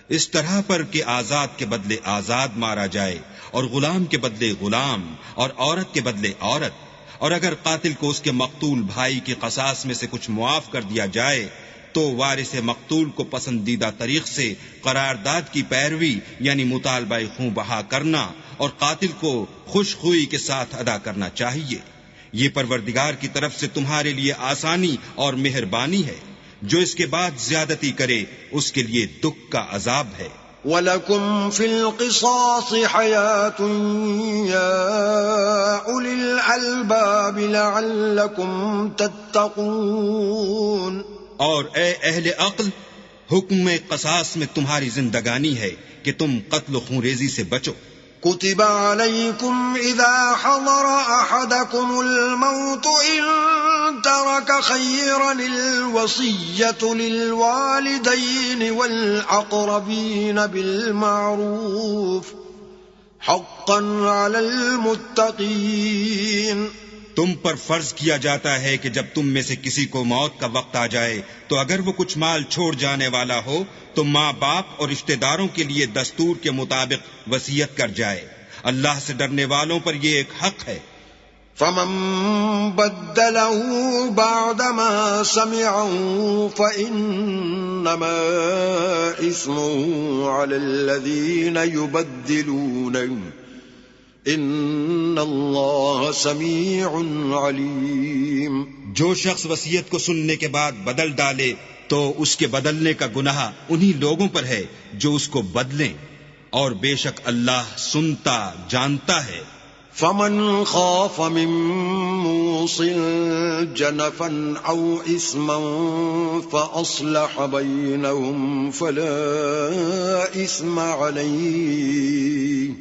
اس طرح پر کہ آزاد کے بدلے آزاد مارا جائے اور غلام کے بدلے غلام اور عورت کے بدلے عورت، اور اگر قاتل کو اس کے مقتول بھائی کے قصاص میں سے کچھ معاف کر دیا جائے تو وارث مقتول کو پسندیدہ طریق سے قرارداد کی پیروی یعنی مطالبہ خوں بہا کرنا اور قاتل کو خوش خوئی کے ساتھ ادا کرنا چاہیے۔ یہ پروردگار کی طرف سے تمہارے لیے آسانی اور مہربانی ہے، جو اس کے بعد زیادتی کرے اس کے لیے دکھ کا عذاب ہے۔ وَلَكُمْ فِي الْقِصَاصِ حَيَاةٌ يَا أُولِي الْأَلْبَابِ لَعَلَّكُمْ تَتَّقُونَ۔ اور اے اہل عقل، حکم قصاص میں تمہاری زندگانی ہے کہ تم قتل و خونریزی سے بچو۔ كتب عليكم إذا حضر أحدكم الموت إن ترك خيرا الوصية للوالدين والأقربين بالمعروف حقا على المتقين۔ تم پر فرض کیا جاتا ہے کہ جب تم میں سے کسی کو موت کا وقت آ جائے تو اگر وہ کچھ مال چھوڑ جانے والا ہو تو ماں باپ اور رشتہ داروں کے لیے دستور کے مطابق وصیت کر جائے۔ اللہ سے ڈرنے والوں پر یہ ایک حق ہے۔ فمن بدله بعدما سمعه فإنما إثمه على الذين يبدلونه ان اللہ سمیع علیم۔ جو شخص وصیت کو سننے کے بعد بدل ڈالے تو اس کے بدلنے کا گناہ انہی لوگوں پر ہے جو اس کو بدلیں، اور بے شک اللہ سنتا جانتا ہے۔ فمن خاف من موص جنفا او اثما فاصلح بینہم فلا اثم علیہ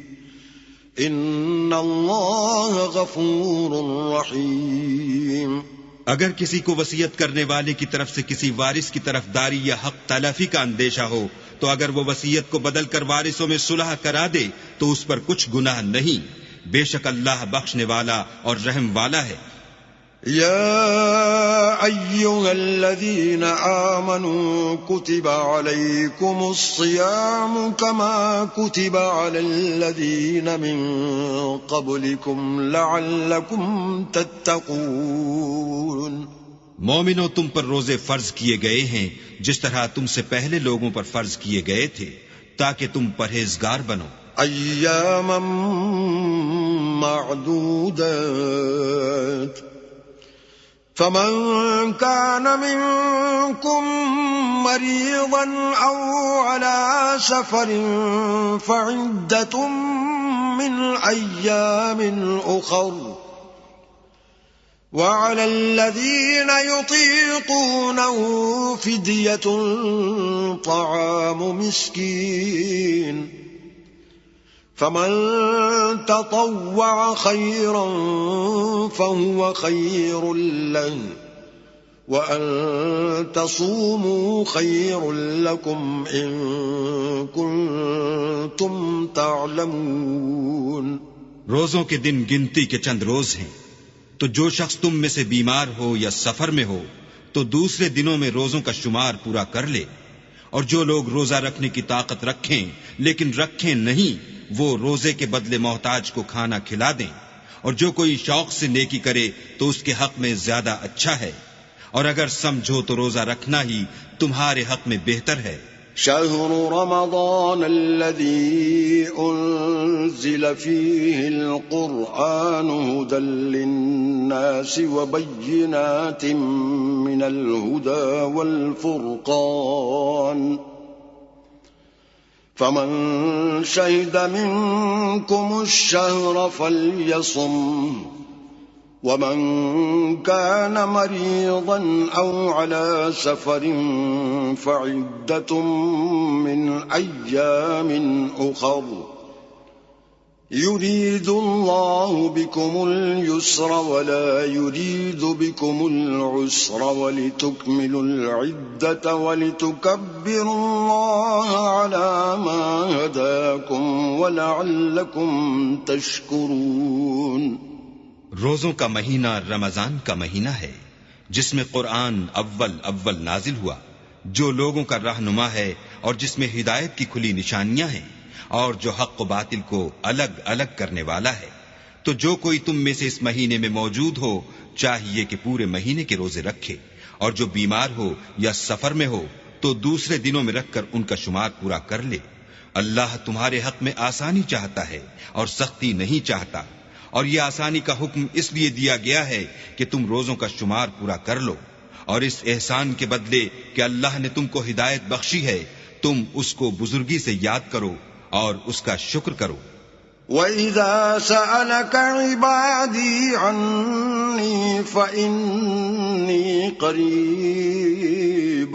ان اللہ غفور رحیم۔ اگر کسی کو وصیت کرنے والے کی طرف سے کسی وارث کی طرفداری یا حق تلافی کا اندیشہ ہو تو اگر وہ وصیت کو بدل کر وارثوں میں صلح کرا دے تو اس پر کچھ گناہ نہیں، بے شک اللہ بخشنے والا اور رحم والا ہے۔ يا أيها الذين آمنوا كتب عليكم الصيام كما كتب على الذين من قبلكم لعلكم تتقون۔ مومنو، تم پر روزے فرض کیے گئے ہیں جس طرح تم سے پہلے لوگوں پر فرض کیے گئے تھے تاکہ تم پرہیزگار بنو۔ ایاما معدودات فمن كان منكم مريضا أو على سفر فعدة من أيام أخر وعلى الذين يطيقونه فدية طعام مسكين فمن تطوع خيرا فهو خير له وأن تصوموا خير لكم إن كنتم تعلمون۔ روزوں کے دن گنتی کے چند روز ہیں، تو جو شخص تم میں سے بیمار ہو یا سفر میں ہو تو دوسرے دنوں میں روزوں کا شمار پورا کر لے، اور جو لوگ روزہ رکھنے کی طاقت رکھیں لیکن رکھیں نہیں وہ روزے کے بدلے محتاج کو کھانا کھلا دیں، اور جو کوئی شوق سے نیکی کرے تو اس کے حق میں زیادہ اچھا ہے، اور اگر سمجھو تو روزہ رکھنا ہی تمہارے حق میں بہتر ہے۔ شهر رمضان الذي أنزل فيه القرآن هدى للناس وبينات من الهدى والفرقان فمن شهد منكم الشهر فليصم ومن كان مريضا أو على سفر فعدة من أيام أخر يريد الله بكم اليسر ولا يريد بكم العسر ولتكملوا العدة ولتكبروا الله على ما هداكم ولعلكم تشكرون۔ روزوں کا مہینہ رمضان کا مہینہ ہے جس میں قرآن اول نازل ہوا، جو لوگوں کا رہنما ہے اور جس میں ہدایت کی کھلی نشانیاں ہیں اور جو حق و باطل کو الگ الگ کرنے والا ہے۔ تو جو کوئی تم میں سے اس مہینے میں موجود ہو چاہیے کہ پورے مہینے کے روزے رکھے، اور جو بیمار ہو یا سفر میں ہو تو دوسرے دنوں میں رکھ کر ان کا شمار پورا کر لے۔ اللہ تمہارے حق میں آسانی چاہتا ہے اور سختی نہیں چاہتا، اور یہ آسانی کا حکم اس لیے دیا گیا ہے کہ تم روزوں کا شمار پورا کر لو، اور اس احسان کے بدلے کہ اللہ نے تم کو ہدایت بخشی ہے تم اس کو بزرگی سے یاد کرو اور اس کا شکر کرو۔ وَإِذَا سَأَلَكَ عِبَادِي عَنِّي فَإِنِّي قَرِيبٌ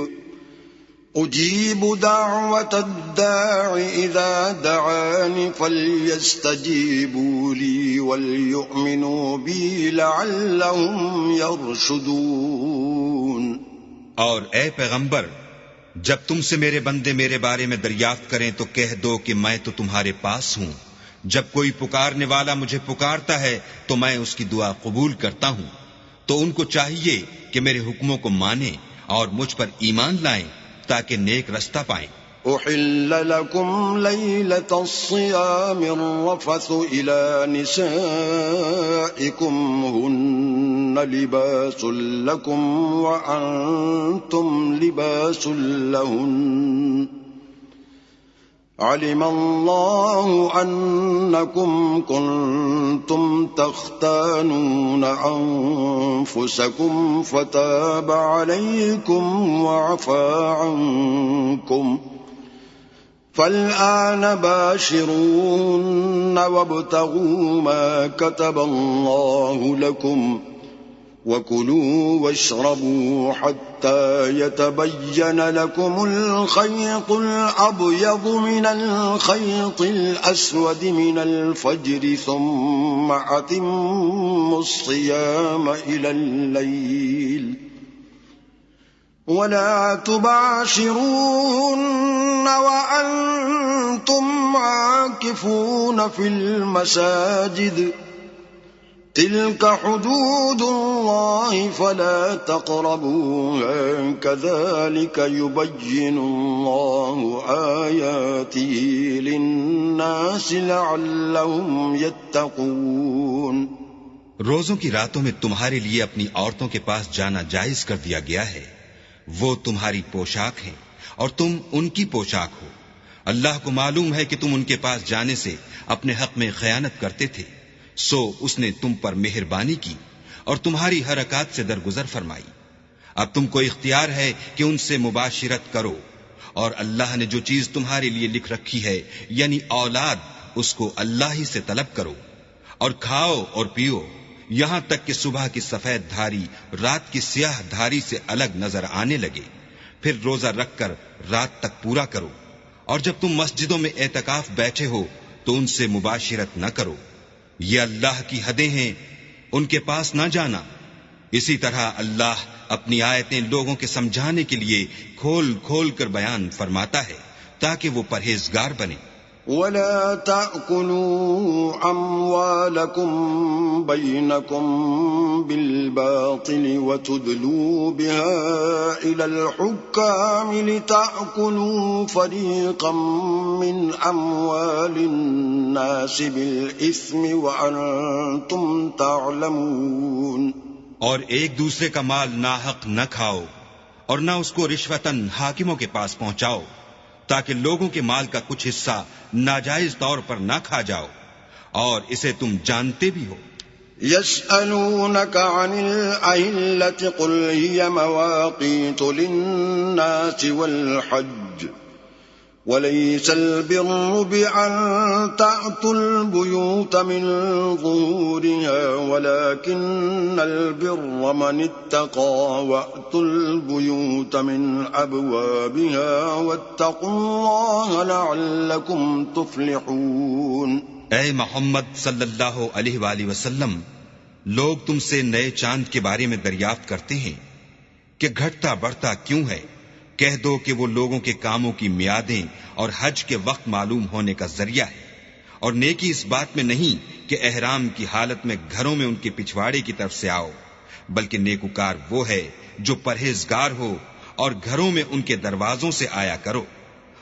أُجِيبُ دَعْوَةَ الدَّاعِ إِذَا دَعَانِ فَلْيَسْتَجِيبُوا لِي وَلْيُؤْمِنُوا بِي لَعَلَّهُمْ يَرْشُدُونَ۔ اور اے پیغمبر، جب تم سے میرے بندے میرے بارے میں دریافت کریں تو کہہ دو کہ میں تو تمہارے پاس ہوں، جب کوئی پکارنے والا مجھے پکارتا ہے تو میں اس کی دعا قبول کرتا ہوں۔ تو ان کو چاہیے کہ میرے حکموں کو مانیں اور مجھ پر ایمان لائیں تاکہ نیک رستہ پائیں۔ أحل لكم ليلة الصيام الرفث إلى نسائكم هن لباس لكم وأنتم لباس لهن علم الله أنكم كنتم تختانون أنفسكم فتاب عليكم وعفى عنكم فالآن باشروهن وابتغوا ما كتب الله لكم وكلوا واشربوا حتى يتبين لكم الخيط الأبيض من الخيط الأسود من الفجر ثم أتموا الصيام إلى الليل ولا تباشروهن وأنتم عاكفون في المساجد تلك حدود الله فلا تقربوها كذلك يبين الله آياته للناس لعلهم يتقون۔ روزوں کی راتوں میں تمہارے لیے اپنی عورتوں کے پاس جانا جائز کر دیا گیا ہے، وہ تمہاری پوشاک ہیں اور تم ان کی پوشاک ہو۔ اللہ کو معلوم ہے کہ تم ان کے پاس جانے سے اپنے حق میں خیانت کرتے تھے، سو اس نے تم پر مہربانی کی اور تمہاری حرکات سے درگزر فرمائی۔ اب تم کو اختیار ہے کہ ان سے مباشرت کرو، اور اللہ نے جو چیز تمہارے لیے لکھ رکھی ہے یعنی اولاد، اس کو اللہ ہی سے طلب کرو، اور کھاؤ اور پیو یہاں تک کہ صبح کی سفید دھاری رات کی سیاہ دھاری سے الگ نظر آنے لگے، پھر روزہ رکھ کر رات تک پورا کرو، اور جب تم مسجدوں میں اعتکاف بیٹھے ہو تو ان سے مباشرت نہ کرو، یہ اللہ کی حدیں ہیں، ان کے پاس نہ جانا۔ اسی طرح اللہ اپنی آیتیں لوگوں کے سمجھانے کے لیے کھول کھول کر بیان فرماتا ہے تاکہ وہ پرہیزگار بنے۔ ولا تأكلوا أموالكم بينكم بالباطل وتدلوا بها إلى الحكام لتأكلوا فريقا من أموال الناس بالإثم وأنتم تعلمون۔ اور ایک دوسرے کا مال ناحق نہ کھاؤ اور نہ اس کو رشوتاً حاکموں کے پاس پہنچاؤ تاکہ لوگوں کے مال کا کچھ حصہ ناجائز طور پر نہ کھا جاؤ، اور اسے تم جانتے بھی ہو۔ يسألونك عن الأهلة قل هي مواقيت للناس والحج وليس البر بأن تأتوا البيوت من ظهورها ولكن البر من اتقى وأتوا البيوت من أبوابها واتقوا الله لعلكم تفلحون. اے محمد صلی اللہ علیہ وآلہ وسلم، لوگ تم سے نئے چاند کے بارے میں دریافت کرتے ہیں کہ گھٹتا بڑھتا کیوں ہے. کہہ دو کہ وہ لوگوں کے کاموں کی میعادیں اور حج کے وقت معلوم ہونے کا ذریعہ ہے، اور نیکی اس بات میں نہیں کہ احرام کی حالت میں گھروں میں ان کے پچھواڑے کی طرف سے آؤ، بلکہ نیکوکار وہ ہے جو پرہیزگار ہو اور گھروں میں ان کے دروازوں سے آیا کرو،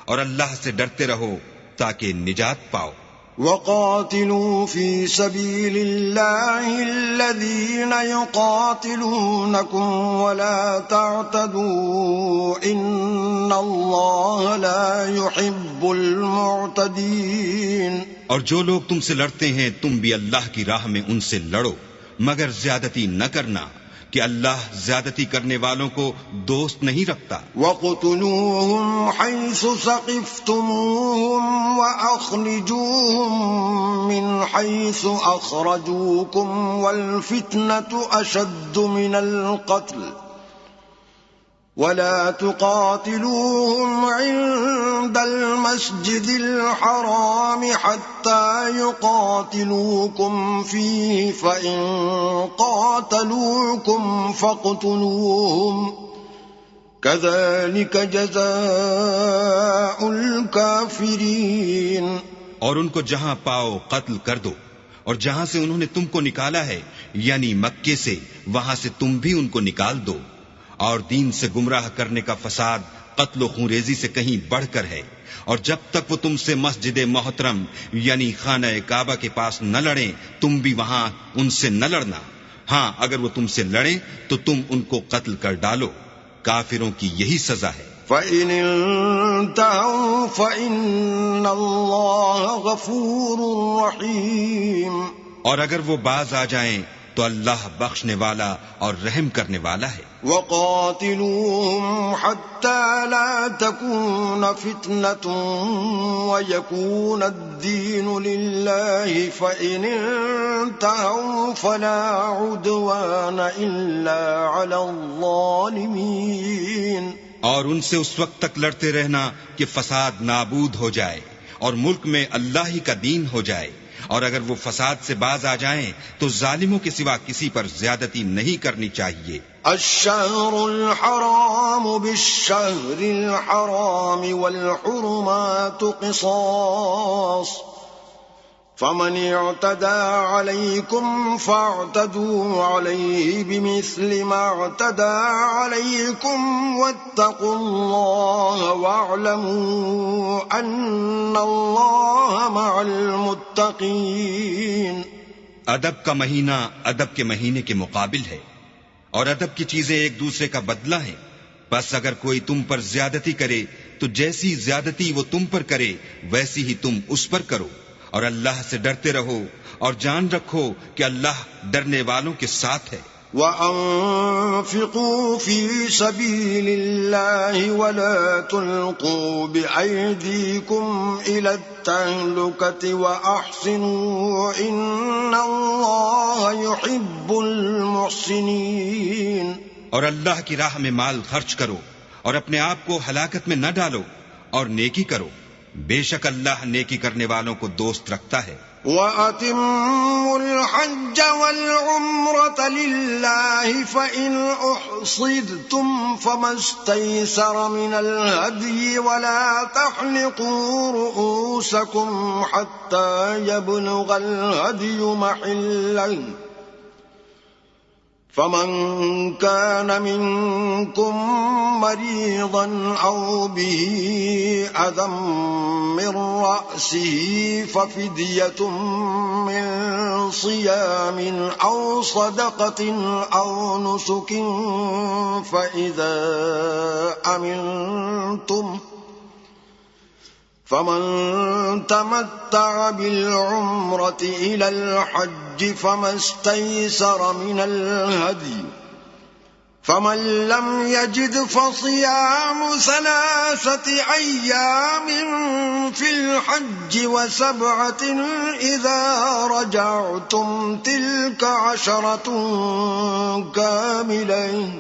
اور اللہ سے ڈرتے رہو تاکہ نجات پاؤ. وقاتلوا في سبيل الله الذين يقاتلونكم ولا تعتدوا إن الله لا يحب المعتدين. اور جو لوگ تم سے لڑتے ہیں تم بھی اللہ کی راہ میں ان سے لڑو، مگر زیادتی نہ کرنا کہ اللہ زیادتی کرنے والوں کو دوست نہیں رکھتا. وَاقْتُلُوهُمْ حَيْثُ ثَقِفْتُمُوهُمْ وَأَخْرِجُوهُمْ مِنْ حَيْثُ أَخْرَجُوكُمْ وَالْفِتْنَةُ أَشَدُّ مِنَ الْقَتْلِ وَلَا تُقَاتِلُوهُمْ عِندَ الْمَسْجِدِ الْحَرَامِ حَتَّى يُقَاتِلُوكُمْ فِيهِ فَإِن قَاتَلُوكُمْ فَاقْتُلُوهُمْ كَذَلِكَ جَزَاءُ الْكَافِرِينَ. اور ان کو جہاں پاؤ قتل کر دو، اور جہاں سے انہوں نے تم کو نکالا ہے یعنی مکے سے، وہاں سے تم بھی ان کو نکال دو. اور دین سے گمراہ کرنے کا فساد قتل و خونریزی سے کہیں بڑھ کر ہے. اور جب تک وہ تم سے مسجد محترم یعنی خانہ کعبہ کے پاس نہ لڑیں تم بھی وہاں ان سے نہ لڑنا. ہاں اگر وہ تم سے لڑیں تو تم ان کو قتل کر ڈالو. کافروں کی یہی سزا ہے. فَإِنِ انتهوا فَإِنَّ اللَّهَ غَفُورٌ رَحِيمٌ. اور اگر وہ باز آ جائیں تو اللہ بخشنے والا اور رحم کرنے والا ہے. وَقَاتِلُوهُمْ حَتَّى لَا تَكُونَ فِتْنَةٌ وَيَكُونَ الدِّينُ لِلَّهِ فَإِنِ انتهوا فَلَا عُدْوَانَ إِلَّا عَلَى الظَّالِمِينَ. اور ان سے اس وقت تک لڑتے رہنا کہ فساد نابود ہو جائے اور ملک میں اللہ ہی کا دین ہو جائے. اور اگر وہ فساد سے باز آ جائیں تو ظالموں کے سوا کسی پر زیادتی نہیں کرنی چاہیے. الشهر الحرام بالشهر الحرام والحرمات قصاص فمن اعتدى عليكم فاعتدوا عليه بمثل ما اعتدى عليكم واتقوا الله واعلموا أن الله مع المتقين. ادب کا مہینہ ادب کے مہینے کے مقابل ہے، اور ادب کی چیزیں ایک دوسرے کا بدلہ ہیں. بس اگر کوئی تم پر زیادتی کرے تو جیسی زیادتی وہ تم پر کرے ویسی ہی تم اس پر کرو، اور اللہ سے ڈرتے رہو اور جان رکھو کہ اللہ ڈرنے والوں کے ساتھ ہے. وَأَنفِقُوا فِي سَبِيلِ اللَّهِ وَلَا تُلْقُوا بِأَيْدِيكُمْ إِلَى التَّهْلُكَةِ وَأَحْسِنُوا إِنَّ اللَّهَ يُحِبُّ الْمُحْسِنِينَ. اور اللہ کی راہ میں مال خرچ کرو اور اپنے آپ کو ہلاکت میں نہ ڈالو اور نیکی کرو، بے شک اللہ نیکی کرنے والوں کو دوست رکھتا ہے. وَأَتِمُّوا الْحَجَّ وَالْعُمْرَةَ لِلَّهِ فَإِنْ أُحْصِرْتُمْ فَمَا اسْتَيْسَرَ مِنَ الْهَدْيِ وَلَا تَحْلِقُوا رُؤُوسَكُمْ حَتَّى يَبْلُغَ الْهَدْيُ مَحِلَّهُ فَمَنْ كَانَ مِنْكُمْ مَرِيضًا أَوْ بِهِ أَذًى مِّن رَّأْسِهِ فَفِدْيَةٌ مِّن صِيَامٍ أَوْ صَدَقَةٍ أَوْ نُسُكٍ فَإِذَا أَمِنْتُمْ فَمَن تَمَتَّعَ بِالْعُمْرَةِ إِلَى الْحَجِّ فَمَا اسْتَيْسَرَ مِنَ الْهَدْيِ فمن لم يجد فصيام 3 أيام في الحج و7 إذا رجعتم تلك 10 كاملة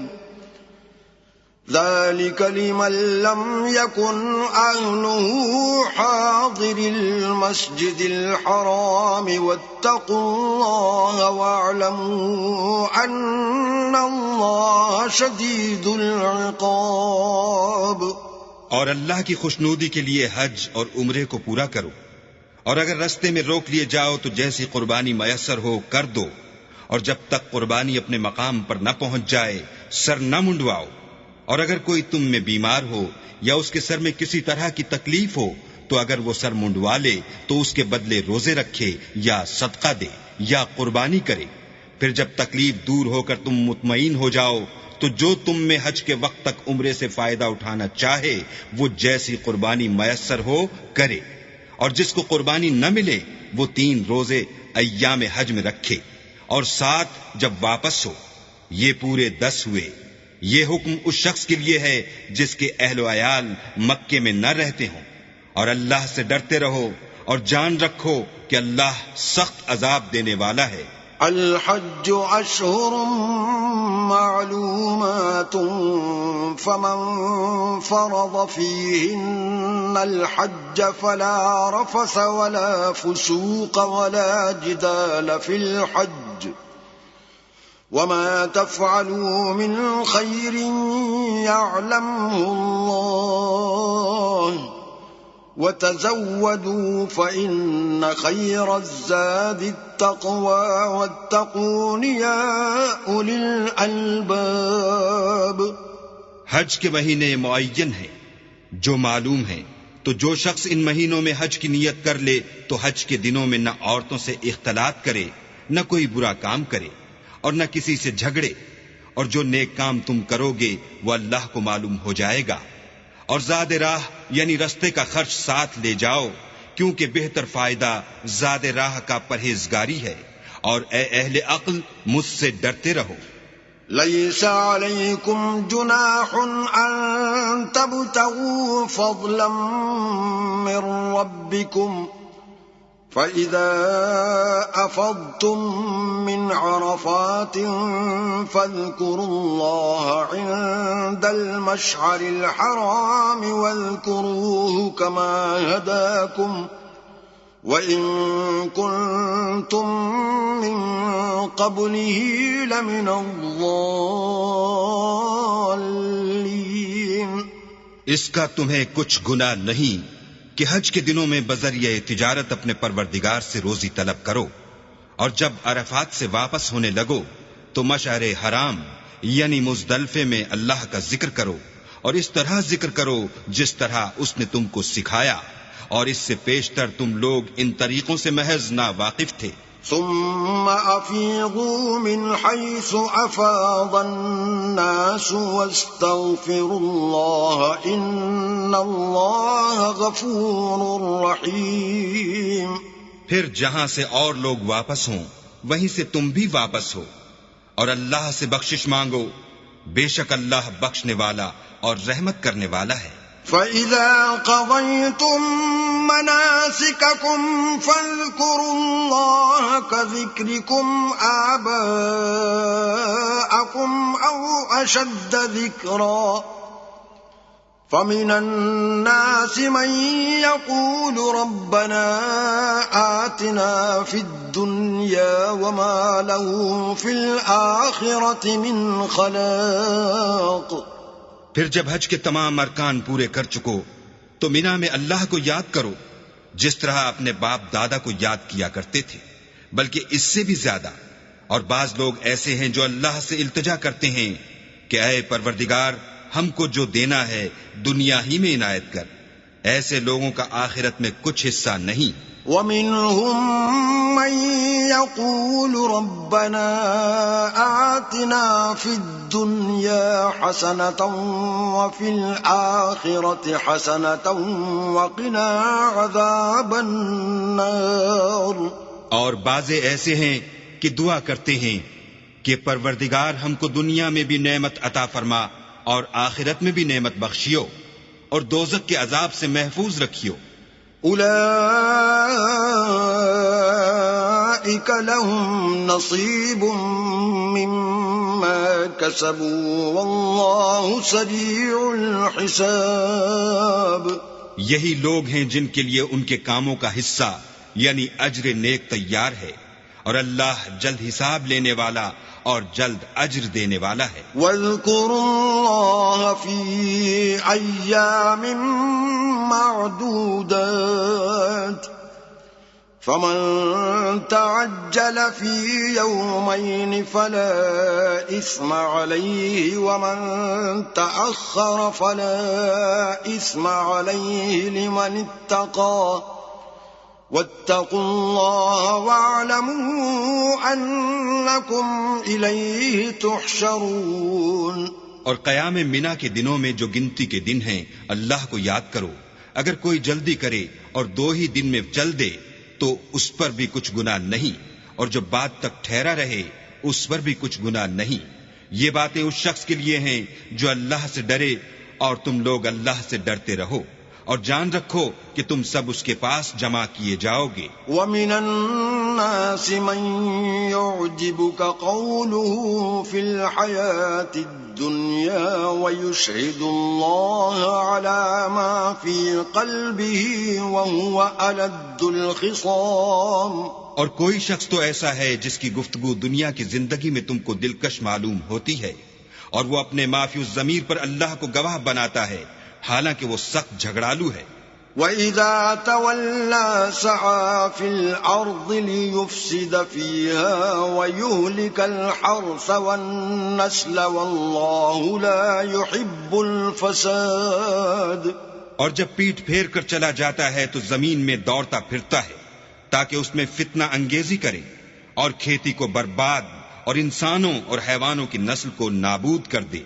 ذلك لمن لم يكن أهله حاضر المسجد الحرام واتقوا الله واعلموا أن الله شديد العقاب۔ اور اللہ کی خوشنودی کے لیے حج اور عمرے کو پورا کرو، اور اگر رستے میں روک لیے جاؤ تو جیسی قربانی میسر ہو کر دو، اور جب تک قربانی اپنے مقام پر نہ پہنچ جائے سر نہ منڈواؤ۔ اور اگر کوئی تم میں بیمار ہو یا اس کے سر میں کسی طرح کی تکلیف ہو تو اگر وہ سر منڈوا لے تو اس کے بدلے روزے رکھے یا صدقہ دے یا قربانی کرے۔ پھر جب تکلیف دور ہو کر تم مطمئن ہو جاؤ تو جو تم میں حج کے وقت تک عمرے سے فائدہ اٹھانا چاہے وہ جیسی قربانی میسر ہو کرے، اور جس کو قربانی نہ ملے وہ 3 روزے ایام حج میں رکھے، اور 7 جب واپس ہو۔ یہ پورے 10 ہوئے۔ یہ حکم اس شخص کے لیے ہے جس کے اہل و عیال مکے میں نہ رہتے ہوں۔ اور اللہ سے ڈرتے رہو اور جان رکھو کہ اللہ سخت عذاب دینے والا ہے۔ الحج أشهر معلومات فمن فرض فيهن الحج فلا رفث ولا فسوق ولا جدال في الحج وما تفعلوا من خير يعلمه الله وتزودوا فإن خير الزاد التقوى واتقون يا أولي الألباب۔ حج کے مہینے معین ہیں جو معلوم ہیں، تو جو شخص ان مہینوں میں حج کی نیت کر لے تو حج کے دنوں میں نہ عورتوں سے اختلاط کرے، نہ کوئی برا کام کرے، اور نہ کسی سے جھگڑے، اور جو نیک کام تم کرو گے وہ اللہ کو معلوم ہو جائے گا۔ اور زاد راہ یعنی رستے کا خرچ ساتھ لے جاؤ، کیونکہ بہتر فائدہ زاد راہ کا پرہیزگاری ہے، اور اے اہل عقل مجھ سے ڈرتے رہو۔ ليس عليكم جناح أن تبتغوا فضلا من ربكم فإذا أفضتم من عرفات فاذكروا الله عند المشعر الحرام واذكروه كما هداكم وإن كنتم من قبله لمن الضالين۔ اس کا تمہیں کچھ گناہ نہیں کہ حج کے دنوں میں بذریعہ تجارت اپنے پروردگار سے روزی طلب کرو، اور جب عرفات سے واپس ہونے لگو تو مشعر حرام یعنی مزدلفے میں اللہ کا ذکر کرو، اور اس طرح ذکر کرو جس طرح اس نے تم کو سکھایا، اور اس سے پیشتر تم لوگ ان طریقوں سے محض نا واقف تھے۔ ثم أفيضوا من حيث أفاض الناس واستغفروا الله إن الله غفور رحيم۔ پھر جہاں سے اور لوگ واپس ہوں وہیں سے تم بھی واپس ہو، اور اللہ سے بخشش مانگو، بے شک اللہ بخشنے والا اور رحمت کرنے والا ہے۔ فَإِذَا قَضَيْتُم مَّنَاسِكَكُمْ فَاذْكُرُوا اللَّهَ كَذِكْرِكُمْ آبَاءَكُمْ أَوْ أَشَدَّ ذِكْرًا فَمِنَ النَّاسِ مَن يَقُولُ رَبَّنَا آتِنَا فِي الدُّنْيَا وَمَا لَهُ فِي الْآخِرَةِ مِنْ خَلَاقٍ۔ پھر جب حج کے تمام ارکان پورے کر چکو تو مینا میں اللہ کو یاد کرو جس طرح اپنے باپ دادا کو یاد کیا کرتے تھے، بلکہ اس سے بھی زیادہ۔ اور بعض لوگ ایسے ہیں جو اللہ سے التجا کرتے ہیں کہ اے پروردگار ہم کو جو دینا ہے دنیا ہی میں عنایت کر۔ ایسے لوگوں کا آخرت میں کچھ حصہ نہیں۔ وَمِنْهُمْ مَنْ يَقُولُ رَبَّنَا آتِنَا فِي الدُّنْيَا حَسَنَةً وَفِي الْآخِرَةِ حَسَنَةً وَقِنَا عَذَابَ النَّارِ۔ اور بعضے ایسے ہیں کہ دعا کرتے ہیں کہ پروردگار ہم کو دنیا میں بھی نعمت عطا فرما اور آخرت میں بھی نعمت بخشیو اور دوزخ کے عذاب سے محفوظ رکھیو۔ اولئک لهم نصیب مما کسبوا واللہ سریع الحساب۔ یہی لوگ ہیں جن کے لیے ان کے کاموں کا حصہ یعنی اجر نیک تیار ہے، اور اللہ جلد حساب لینے والا اور جلد اجر دینے والا ہے۔ وَاذْكُرُوا اللَّهَ فِي أَيَّامٍ مَّعْدُودَاتٍ فَمَن تَعَجَّلَ فِي يَوْمَيْنِ فَلَا إِثْمَ عَلَيْهِ وَمَن تَأَخَّرَ فَلَا إِثْمَ عَلَيْهِ لِمَنِ اتَّقَىٰ وَاتَّقُوا اللَّهَ وَاعْلَمُوا أَنَّكُمْ إِلَيْهِ تُحْشَرُونَ۔ اور قیام منا کے دنوں میں جو گنتی کے دن ہیں اللہ کو یاد کرو، اگر کوئی جلدی کرے اور 2 ہی دن میں چل دے تو اس پر بھی کچھ گناہ نہیں، اور جو بات تک ٹھہرا رہے اس پر بھی کچھ گناہ نہیں۔ یہ باتیں اس شخص کے لیے ہیں جو اللہ سے ڈرے، اور تم لوگ اللہ سے ڈرتے رہو اور جان رکھو کہ تم سب اس کے پاس جمع کیے جاؤ گے۔ وَمِنَ النَّاسِ مَن يُعْجِبُكَ قَوْلُهُ فِي الْحَيَاةِ الدُّنْيَا وَيُشْهِدُ اللَّهَ عَلَى مَا فِي قَلْبِهِ وَهُوَ أَلَدُّ الْخِصَامِ۔ اور کوئی شخص تو ایسا ہے جس کی گفتگو دنیا کی زندگی میں تم کو دلکش معلوم ہوتی ہے، اور وہ اپنے ما فی الضمیر پر اللہ کو گواہ بناتا ہے، حالانکہ وہ سخت جھگڑالو ہے۔ وَإِذَا تَوَلَّى سَعَى فِي الْأَرْضِ لِيُفْسِدَ فِيهَا وَيُهْلِكَ الْحَرْثَ وَالنَّسْلَ وَاللَّهُ لَا يُحِبُّ الْفَسَادَ۔ اور جب پیٹ پھیر کر چلا جاتا ہے تو زمین میں دوڑتا پھرتا ہے تاکہ اس میں فتنہ انگیزی کرے اور کھیتی کو برباد اور انسانوں اور حیوانوں کی نسل کو نابود کر دے،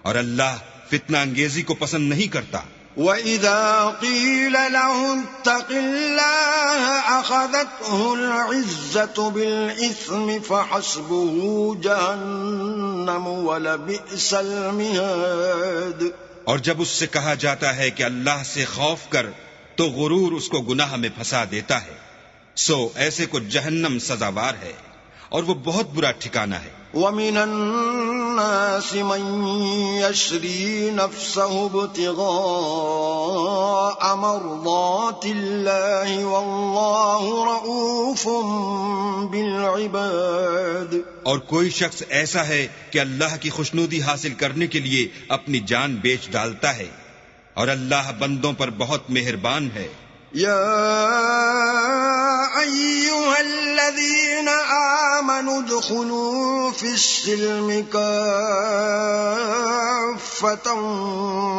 اور اللہ فتنہ انگیزی کو پسند نہیں کرتا۔ وَإِذَا قِيلَ لَهُ اتَّقِ اللَّهَ أَخَذَتْهُ الْعِزَّةُ بِالْإِثْمِ فَحَسْبُهُ جَهَنَّمُ وَلَبِئْسَ الْمِهَادُ۔ اور جب اس سے کہا جاتا ہے کہ اللہ سے خوف کر تو غرور اس کو گناہ میں پھنسا دیتا ہے، سو ایسے کو جہنم سزاوار ہے اور وہ بہت برا ٹھکانہ ہے۔ وَمِنَ النَّاسِ مَن يَشْرِي نَفْسَهُ ابْتِغَاءَ مَرْضَاتِ اللَّهِ وَاللَّهُ رَءُوفٌ بِالْعِبَادِ۔ اور کوئی شخص ایسا ہے کہ اللہ کی خوشنودی حاصل کرنے کے لیے اپنی جان بیچ ڈالتا ہے، اور اللہ بندوں پر بہت مہربان ہے۔ یا ایھا الذین آمنوا ادخلوا فی السلم کافۃ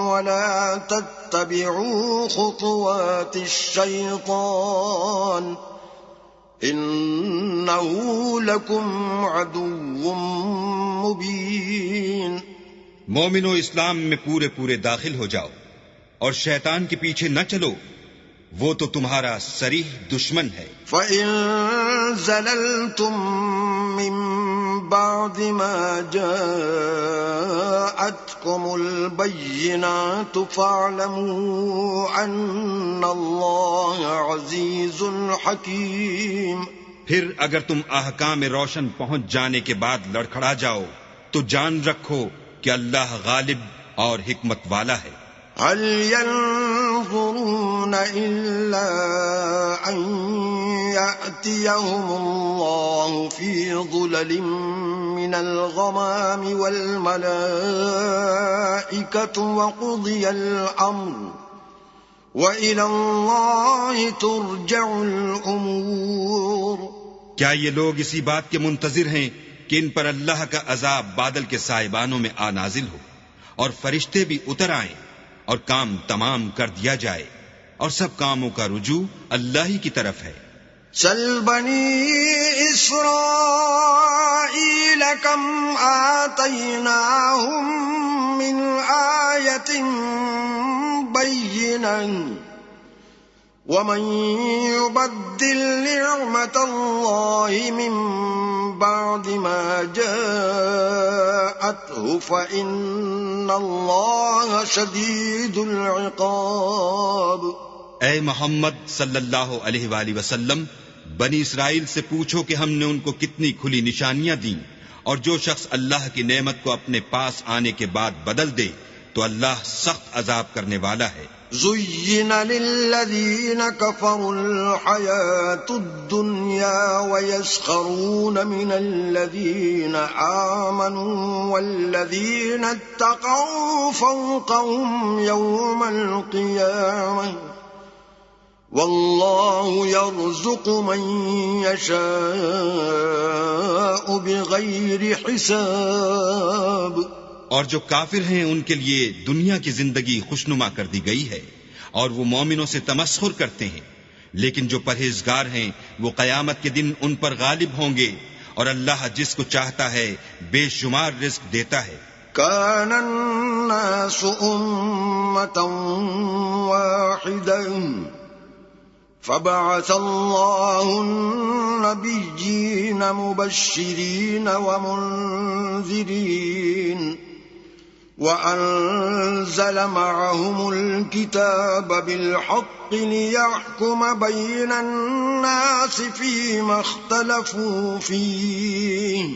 ولا تتبعوا خطوات الشیطان انہ لکم عدو مبین۔ مومنو، اسلام میں پورے پورے داخل ہو جاؤ اور شیطان کے پیچھے نہ چلو، وہ تو تمہارا صریح دشمن ہے۔ فَإِن زَلَلْتُم مِّن بَعْدِ مَا جَاءَتْكُمُ الْبَيِّنَاتُ فَاعْلَمُوا أَنَّ اللَّهَ عَزِيزٌ حَكِيمٌ۔ پھر اگر تم احکام روشن پہنچ جانے کے بعد لڑکھڑا جاؤ تو جان رکھو کہ اللہ غالب اور حکمت والا ہے۔ هل ينظرون إلا أن يأتيهم الله في ظلل من الغمام والملائكة وقضي الأمر وإلى الله ترجع الأمور۔ کیا یہ لوگ اسی بات کے منتظر ہیں کہ ان پر اللہ کا عذاب بادل کے سائبانوں میں آ نازل ہو اور فرشتے بھی اتر آئیں اور کام تمام کر دیا جائے، اور سب کاموں کا رجوع اللہ ہی کی طرف ہے۔ سل بنی اسرائیل کم آتیناہم من آیت بینۃ ومن يبدل نعمت اللہ من بعد ما جاءته فإن الله شديد العقاب. اے محمد صلی اللہ علیہ وآلہ وسلم، بنی اسرائیل سے پوچھو کہ ہم نے ان کو کتنی کھلی نشانیاں دیں، اور جو شخص اللہ کی نعمت کو اپنے پاس آنے کے بعد بدل دے تو اللہ سخت عذاب کرنے والا ہے. زين للذين كفروا الحياة الدنيا ويسخرون من الذين آمنوا والذين اتقوا فوقهم يوم القيامة والله يرزق من يشاء بغير حساب. اور جو کافر ہیں ان کے لیے دنیا کی زندگی خوشنما کر دی گئی ہے اور وہ مومنوں سے تمسخر کرتے ہیں، لیکن جو پرہیزگار ہیں وہ قیامت کے دن ان پر غالب ہوں گے، اور اللہ جس کو چاہتا ہے بے شمار رزق دیتا ہے. كان الناس أمة واحدة فبعث الله النبيين مبشرين ومنذرين وأنزل معهم الكتاب بالحق ليحكم بين الناس فيما اختلفوا فيه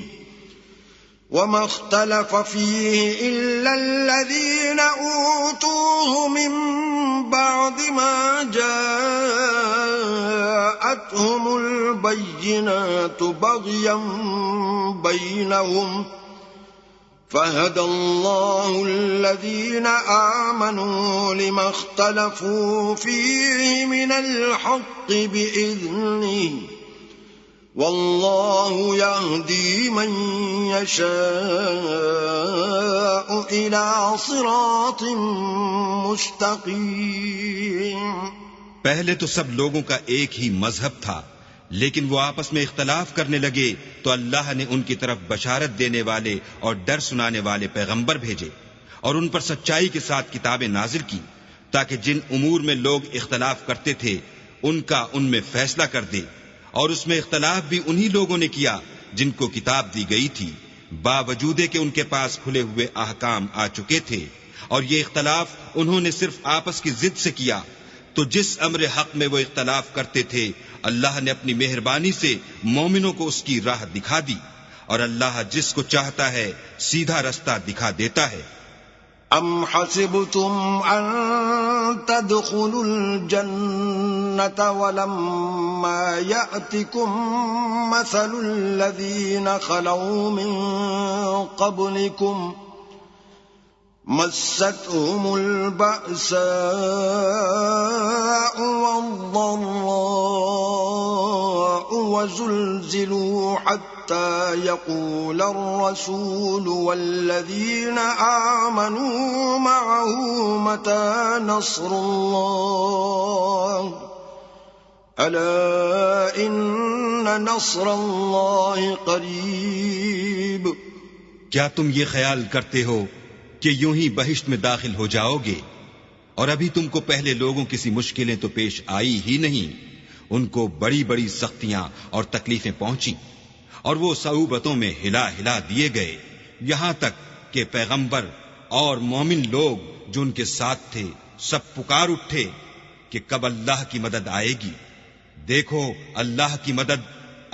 وما اختلف فيه إلا الذين أوتوه من بعد ما جاءتهم البينات بغيا بينهم فهدى الله الذين آمنوا لما اختلفوا فيه من الحق بإذنه والله يهدي من يشاء إلى صراط مستقيم. پہلے تو سب لوگوں کا ایک ہی مذہب تھا، لیکن وہ آپس میں اختلاف کرنے لگے تو اللہ نے ان کی طرف بشارت دینے والے اور ڈر سنانے والے پیغمبر بھیجے اور ان پر سچائی کے ساتھ کتابیں نازل کی تاکہ جن امور میں لوگ اختلاف کرتے تھے ان کا ان میں فیصلہ کر دے. اور اس میں اختلاف بھی انہی لوگوں نے کیا جن کو کتاب دی گئی تھی، باوجود کہ ان کے پاس کھلے ہوئے احکام آ چکے تھے، اور یہ اختلاف انہوں نے صرف آپس کی ضد سے کیا. تو جس امر حق میں وہ اختلاف کرتے تھے اللہ نے اپنی مہربانی سے مومنوں کو اس کی راہ دکھا دی، اور اللہ جس کو چاہتا ہے سیدھا رستہ دکھا دیتا ہے. ام حسبتم ان تدخلوا الجنة ولما يأتكم مثل الذين خلوا من قبلكم مستهم البأساء والضراء وزلزلوا حتى يقول الرسول والذين آمنوا معه متى نصر الله ألا إن نصر الله قريب. کیا تم یہ خیال کرتے ہو کہ یوں ہی بہشت میں داخل ہو جاؤ گے، اور ابھی تم کو پہلے لوگوں کی سی مشکلیں تو پیش آئی ہی نہیں، ان کو بڑی بڑی سختیاں اور تکلیفیں پہنچی، اور وہ صعوبتوں میں ہلا ہلا دیے گئے، یہاں تک کہ پیغمبر اور مومن لوگ جو ان کے ساتھ تھے سب پکار اٹھے کہ کب اللہ کی مدد آئے گی. دیکھو اللہ کی مدد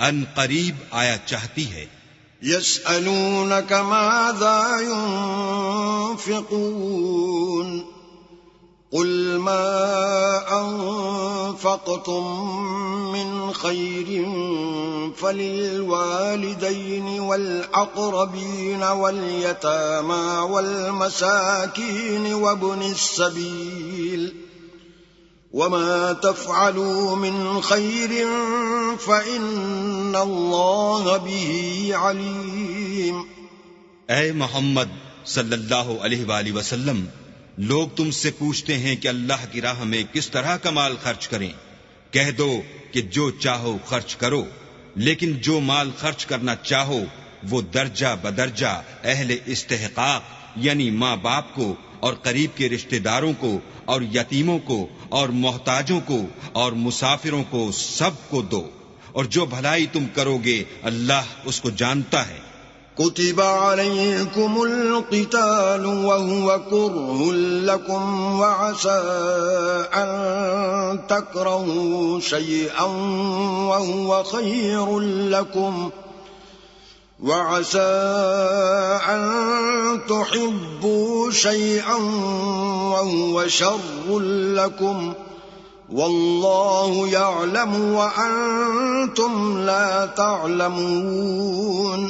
ان قریب آیا چاہتی ہے. يسألونك ماذا ينفقون قل ما أنفقتم من خير فللوالدين والأقربين واليتامى والمساكين وابن السبيل وما تفعلوا من خير فإن الله به عليم. اے محمد صلی اللہ علیہ وآلہ وسلم، لوگ تم سے پوچھتے ہیں کہ اللہ کی راہ میں کس طرح کا مال خرچ کریں. کہہ دو کہ جو چاہو خرچ کرو، لیکن جو مال خرچ کرنا چاہو وہ درجہ بدرجہ اہل استحقاق یعنی ماں باپ کو اور قریب کے رشتہ داروں کو اور یتیموں کو اور محتاجوں کو اور مسافروں کو سب کو دو، اور جو بھلائی تم کرو گے اللہ اس کو جانتا ہے۔ كتب عليكم القتال وهو كره لكم وعسى أن تكرهوا شيئا وهو خير لكم وعسى أن تحبوا شيئا وهو شر لكم والله يعلم وأنتم لا تعلمون۔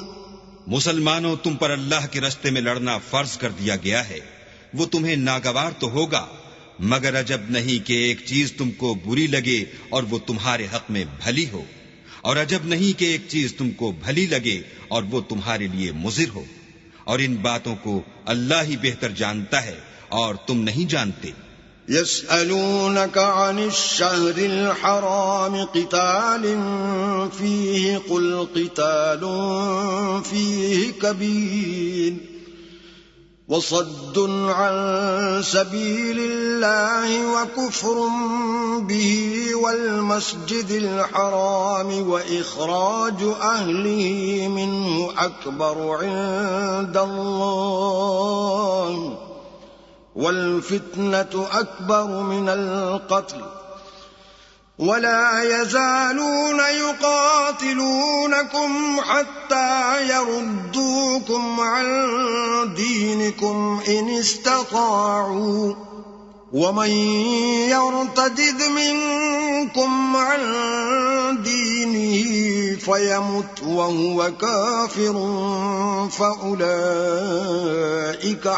مسلمانوں، تم پر اللہ کے راستے میں لڑنا فرض کر دیا گیا ہے، وہ تمہیں ناگوار تو ہوگا، مگر عجب نہیں کہ ایک چیز تم کو بری لگے اور وہ تمہارے حق میں بھلی ہو، اور عجب نہیں کہ ایک چیز تم کو بھلی لگے اور وہ تمہارے لیے مضر ہو، اور ان باتوں کو اللہ ہی بہتر جانتا ہے اور تم نہیں جانتے۔ يسألونك عن الشهر الحرام قتال فيه قل قتال فيه كبير وصد عن سبيل الله وكفر به والمسجد الحرام وإخراج أهله منه أكبر عند الله والفتنة أكبر من القتل ولا يزالون يقاتلونكم حتى يردوكم عن دينكم إن استطاعوا ومن يرتد منكم عن دينه فيمت وهو كافر فأولئك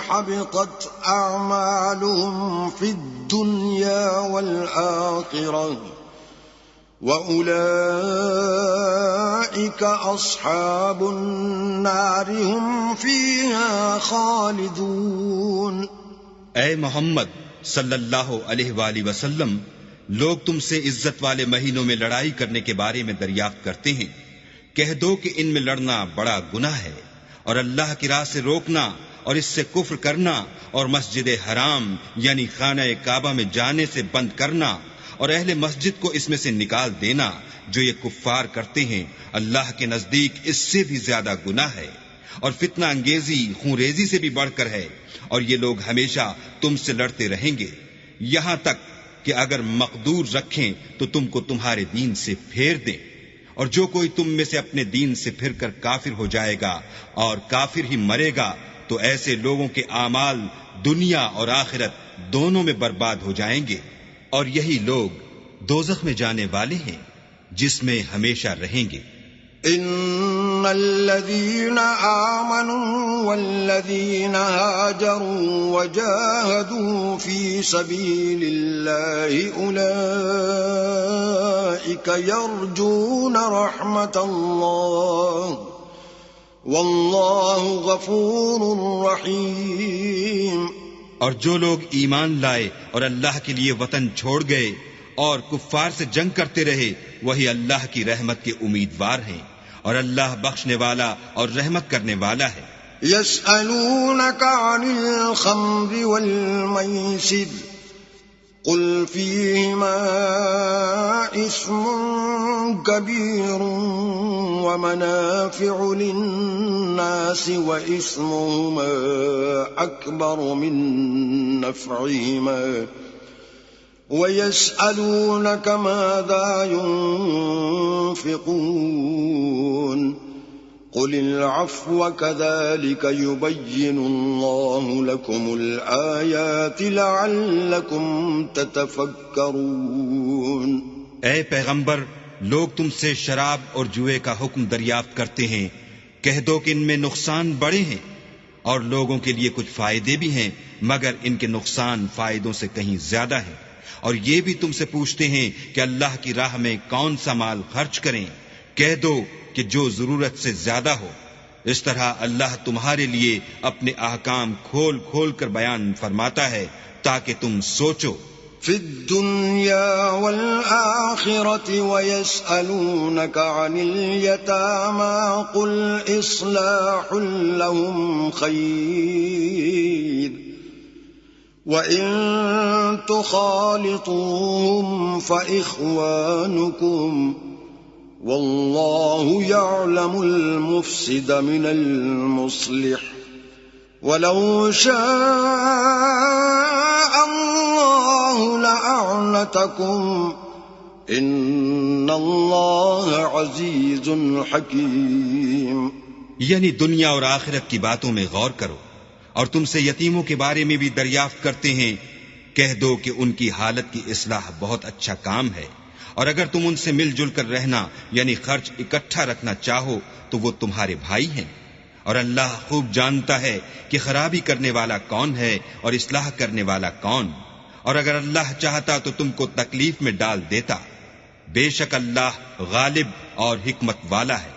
حبطت أعمالهم في الدنيا والآخرة وأولئك أصحاب النار هم فيها خالدون۔ اے محمد صلی اللہ علیہ وآلہ وسلم، لوگ تم سے عزت والے مہینوں میں لڑائی کرنے کے بارے میں دریافت کرتے ہیں، کہہ دو کہ ان میں لڑنا بڑا گناہ ہے، اور اللہ کی راہ سے روکنا اور اس سے کفر کرنا اور مسجد حرام یعنی خانہ کعبہ میں جانے سے بند کرنا اور اہل مسجد کو اس میں سے نکال دینا جو یہ کفار کرتے ہیں، اللہ کے نزدیک اس سے بھی زیادہ گناہ ہے، اور فتنہ انگیزی خون ریزی سے بھی بڑھ کر ہے، اور یہ لوگ ہمیشہ تم سے لڑتے رہیں گے یہاں تک کہ اگر مقدور رکھیں تو تم کو تمہارے دین سے پھیر دیں، اور جو کوئی تم میں سے اپنے دین سے پھر کر کافر ہو جائے گا اور کافر ہی مرے گا تو ایسے لوگوں کے اعمال دنیا اور آخرت دونوں میں برباد ہو جائیں گے، اور یہی لوگ دوزخ میں جانے والے ہیں جس میں ہمیشہ رہیں گے۔ ان الذين آمنوا والذين هاجروا وجاهدوا في سبيل الله اولئك يرجون رحمة الله والله غفور رحيم۔ اور جو لوگ ایمان لائے اور اللہ کے لیے وطن چھوڑ گئے اور کفار سے جنگ کرتے رہے وہی اللہ کی رحمت کے امیدوار ہیں، اور اللہ بخشنے والا اور رحمت کرنے والا ہے۔ يسألونك عن الخمر والميسر قل فيهما إثم كبير ومنافع للناس وإثمهما أكبر من نفعهما ويسألونك ماذا ينفقون قل العفو كذلك يبين الله لكم الآيات لعلكم تتفكرون۔ اے پیغمبر، لوگ تم سے شراب اور جوئے کا حکم دریافت کرتے ہیں، کہہ دو کہ ان میں نقصان بڑے ہیں اور لوگوں کے لیے کچھ فائدے بھی ہیں، مگر ان کے نقصان فائدوں سے کہیں زیادہ ہیں، اور یہ بھی تم سے پوچھتے ہیں کہ اللہ کی راہ میں کون سا مال خرچ کریں، کہہ دو کہ جو ضرورت سے زیادہ ہو۔ اس طرح اللہ تمہارے لیے اپنے احکام کھول کھول کر بیان فرماتا ہے تاکہ تم سوچو۔ فی الدنیا والآخرة ويسألونك عن اليتامى قل إصلاح لهم خير وَإِن تُخَالِطُوهُمْ فَإِخْوَانُكُمْ والله يعلم المفسد من المصلح ولو شاء الله لأعنتكم ان اللہ عزیز حکیم. یعنی دنیا اور آخرت کی باتوں میں غور کرو، اور تم سے یتیموں کے بارے میں بھی دریافت کرتے ہیں، کہہ دو کہ ان کی حالت کی اصلاح بہت اچھا کام ہے، اور اگر تم ان سے مل جل کر رہنا یعنی خرچ اکٹھا رکھنا چاہو تو وہ تمہارے بھائی ہیں، اور اللہ خوب جانتا ہے کہ خرابی کرنے والا کون ہے اور اصلاح کرنے والا کون، اور اگر اللہ چاہتا تو تم کو تکلیف میں ڈال دیتا، بے شک اللہ غالب اور حکمت والا ہے.